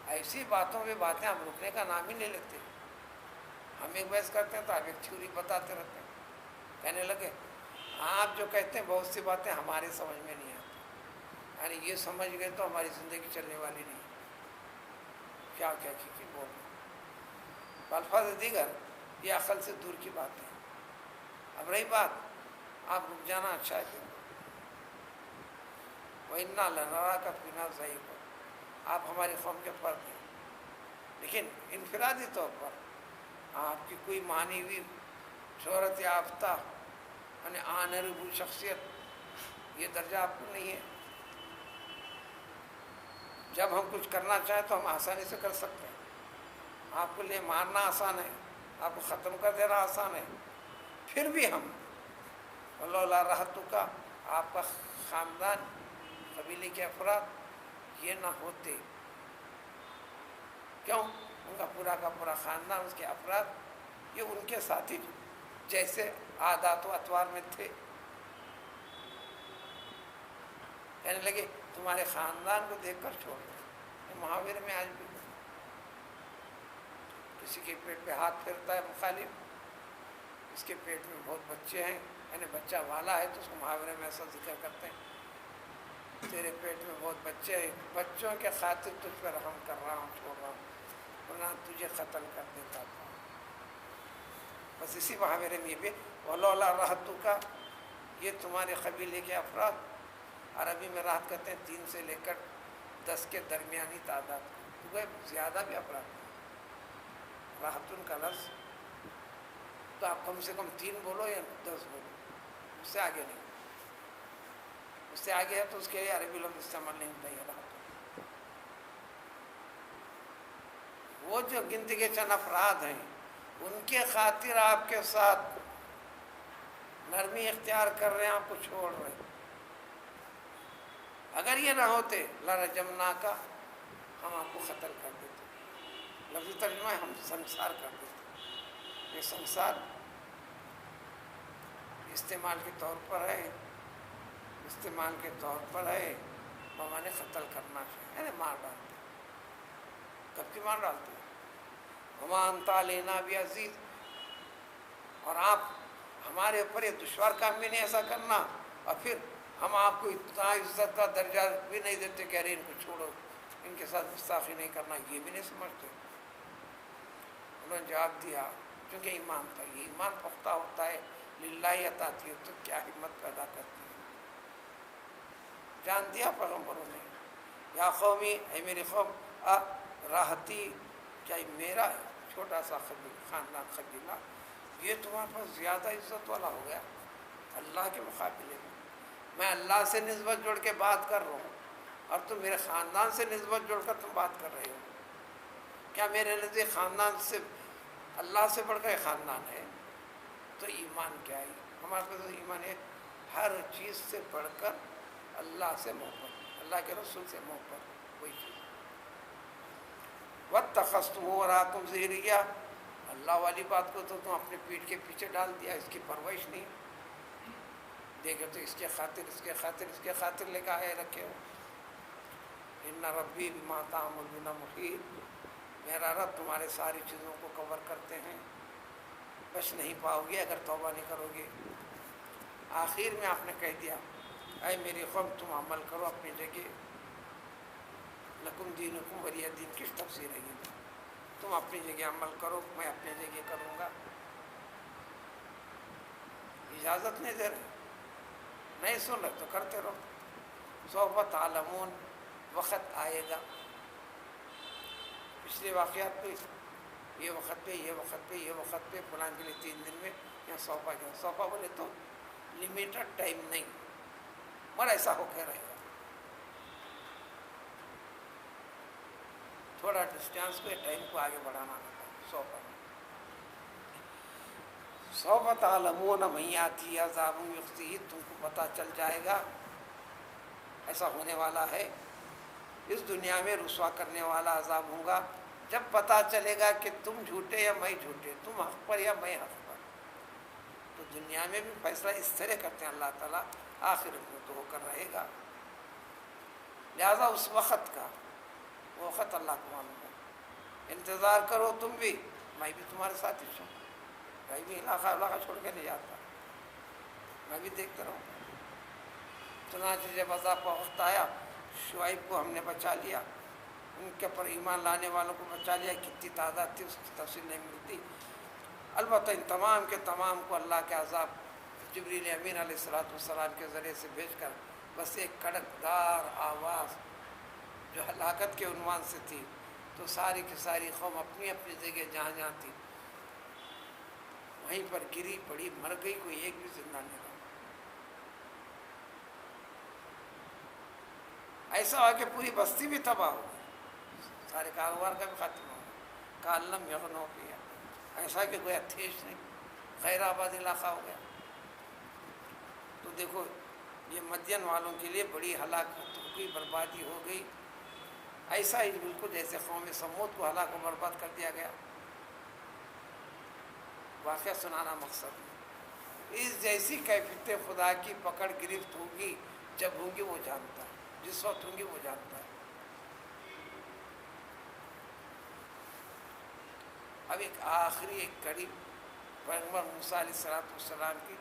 ایسی باتوں پہ باتیں ہم رکنے کا نام ہی نہیں لیتے. ہم ایک بحث کرتے ہیں تو آپ ایک تھیوری بتاتے رہتے ہیں. کہنے لگے آپ جو کہتے ہیں بہت سی باتیں ہمارے سمجھ میں نہیں آتی, یعنی یہ سمجھ گئے تو ہماری زندگی چلنے والی نہیں. کیا کی بول رہے الفاظ دیگر, یہ عقل سے دور کی بات ہے. اب رہی بات, آپ رک جانا اچھا ہے. وَإِنَّا لَنَرَاكَ فِينَا ضَعِيفًا, آپ ہماری قوم کے فرد ہیں, لیکن انفرادی طور پر آپ کی کوئی معنی ہوئی شہرت یافتہ یعنی آنریبل شخصیت, یہ درجہ آپ کو نہیں ہے. جب ہم کچھ کرنا چاہیں تو ہم آسانی سے کر سکتے ہیں. آپ کو لیے مارنا آسان ہے, آپ کو ختم کر دینا آسان ہے. پھر بھی ہم ولولا رحتک, آپ کا خاندان, قبیلے کے افراد یہ نہ ہوتے. کیوں؟ ان کا پورا کا پورا خاندان، اس کے افراد، یہ ان کے ساتھی جیسے عادات و اطوار میں تھے. کہنے لگے تمہارے خاندان کو دیکھ کر چھوڑ دو. محاورے میں آج بھی کسی کے پیٹ پہ ہاتھ پھیرتا ہے مخالف، اس کے پیٹ میں بہت بچے ہیں، یعنی بچہ والا ہے، تو اس کو محاورے میں ایسا ذکر کرتے ہیں تیرے پیٹ میں بہت بچے ہیں، بچوں کے خاطر تجھ پر رحم کر رہا ہوں، چھوڑ رہا ہوں، ورنہ تجھے قتل کر دیتا تھا. بس اسی محاورے میں یہ بھی ولولا رہتک، یہ تمہارے قبیلے کے افراد، عربی میں راحت کہتے ہیں 3 سے لے کر 10 کے درمیانی تعداد، کیونکہ زیادہ بھی افراد. راحتن کا لفظ تو آپ کم سے کم 3 بولو یا 10 بولو، اس سے آگے نہیں. اس سے آگے ہے تو اس کے لیے عربی لفظ استعمال نہیں ہوتا. یہ راحت وہ جو گنتی کے چند افراد ہیں، ان کے خاطر آپ کے ساتھ نرمی اختیار کر رہے ہیں، آپ کو چھوڑ رہے ہیں. اگر یہ نہ ہوتے لرجمناک، ہم آپ کو قتل کر دیتے. لفظی ترجمہ ہے ہم سنسار کر دیتے. یہ سنسار استعمال کے طور پر ہے، استعمال کے طور پر ہے بمانے قتل کرنا ہے، یعنی مار ڈالتے. کب کی مار ڈالتے ہیں؟ وما انت علینا بعزیز، اور آپ ہمارے اوپر یہ دشوار کام بھی نہیں ایسا کرنا، اور پھر ہم آپ کو اتنا عزت کا درجہ بھی نہیں دیتے کہ ارے ان کو چھوڑو، ان کے ساتھ گستاخی نہیں کرنا، یہ بھی نہیں سمجھتے. انہوں نے جواب دیا چونکہ ایمان تھا، یہ ایمان پختہ ہوتا ہے للہ اطاعت، تو کیا ہمت پیدا کرتی ہے. جان دیا پیغمبروں نے، یا قومی، اے میری قوم، راحتی، کیا میرا چھوٹا سا خاندان قبیلہ یہ تمہارے پاس زیادہ عزت والا ہو گیا اللہ کے مقابلے میں؟ میں اللہ سے نسبت جوڑ کے بات کر رہا ہوں اور تم میرے خاندان سے نسبت جوڑ کر تم بات کر رہے ہو. کیا میرے نزدیک خاندان سے اللہ سے بڑھ کر خاندان ہے؟ تو ایمان کیا ہے؟ ہمارے پاس ایمان ہے ہر چیز سے بڑھ کر اللہ سے محبت، اللہ کے رسول سے محبت، کوئی چیز. وَاتَّخَذْتُمُ وَرَاءَكُمْ ظِهْرِيًّا، اللہ والی بات کو تو تم اپنے پیٹھ کے پیچھے ڈال دیا، اس کی پرورش نہیں. دیکھے تو اس کے خاطر اس کے خاطر اس کے خاطر لے کے آئے رکھے ہو. ان ربی بما تعملون محیط، میرا رب تمہارے ساری چیزوں کو کور کرتے ہیں، بچ نہیں پاؤ گے اگر توبہ نہیں کرو گے. آخر میں آپ نے کہہ دیا اے میری قوم تم عمل کرو اپنی جگہ، لکم دینکم ولی دین، کس تفسیر ہے یہ؟ تم اپنی جگہ عمل کرو، میں اپنی جگہ کروں گا. اجازت نہیں دے رہے، نہیں سن رہے تو کرتے رہو. سوف تعلمون، وقت آئے گا. پچھلے واقعات پہ یہ وقت پہ یہ وقت پہ یہ وقت پہ فلاں کے لیے 3 دن میں یا سوپا کیا، سوپا بولے تو لمیٹڈ ٹائم نہیں، مگر ایسا ہو کے رہے گا. تھوڑا ڈسٹینس کو ٹائم کو آگے بڑھانا ہوتا ہے. سوپا سوف تعلمون من یاتی عذاب یخزیہ، تم کو پتہ چل جائے گا ایسا ہونے والا ہے، اس دنیا میں رسوا کرنے والا عذاب ہوگا جب پتہ چلے گا کہ تم جھوٹے یا میں جھوٹے، تم حق پر یا میں حق پر. تو دنیا میں بھی فیصلہ اس طرح کرتے ہیں اللہ تعالیٰ، آخر میں تو ہو کر رہے گا. لہذا اس وقت کا، وہ وقت اللہ کو معلوم ہے. انتظار کرو تم بھی، میں بھی تمہارے ساتھ ہی ہوں، میں بھی علاقہ چھوڑ کے نہیں جاتا، میں بھی دیکھتا رہوں. چنانچہ جب عذاب کا وقت آیا، شعیب کو ہم نے بچا لیا، ان کے پر ایمان لانے والوں کو بچا لیا. کتنی تعداد تھی اس کی تفصیل نہیں ملتی. البتہ ان تمام کے تمام کو اللہ کے عذاب جبریل امین علیہ السلام کے ذریعے سے بھیج کر بس ایک کڑکدار آواز جو ہلاکت کے عنوان سے تھی، تو ساری کی ساری قوم اپنی اپنی جگہ جہاں جہاں تھی وہیں پر گری پڑی، مر گئی، کوئی ایک بھی زندہ نہیں رہا. ایسا ہوا کہ پوری بستی بھی تباہ ہو گئی، سارے کاروبار کا بھی خاتمہ ہو گیا. کالم یغنو کیا، ایسا کہ کوئی اتھیش نہیں، غیر آباد علاقہ ہو گیا. تو دیکھو یہ مدین والوں کے لیے بڑی ہلاکت ہو گئی، بربادی ہو گئی. ایسا ہی بالکل جیسے قوم سمود کو ہلاک و برباد کر دیا گیا. واقعہ سنانا مقصد ہے. اس جیسی کیفیت خدا کی پکڑ گرفت ہوگی جب ہوں گی وہ جانتا ہے, جس وقت ہوں گی وہ جانتا ہے. اب ایک آخری ایک کڑی پیغمبر موسیٰ علیہ السلام کی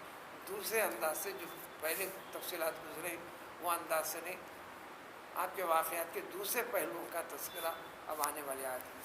دوسرے انداز سے, جو پہلے تفصیلات گزرے وہ انداز سے نہیں, آپ کے واقعات کے دوسرے پہلوؤں کا تذکرہ اب آنے والے آیت میں.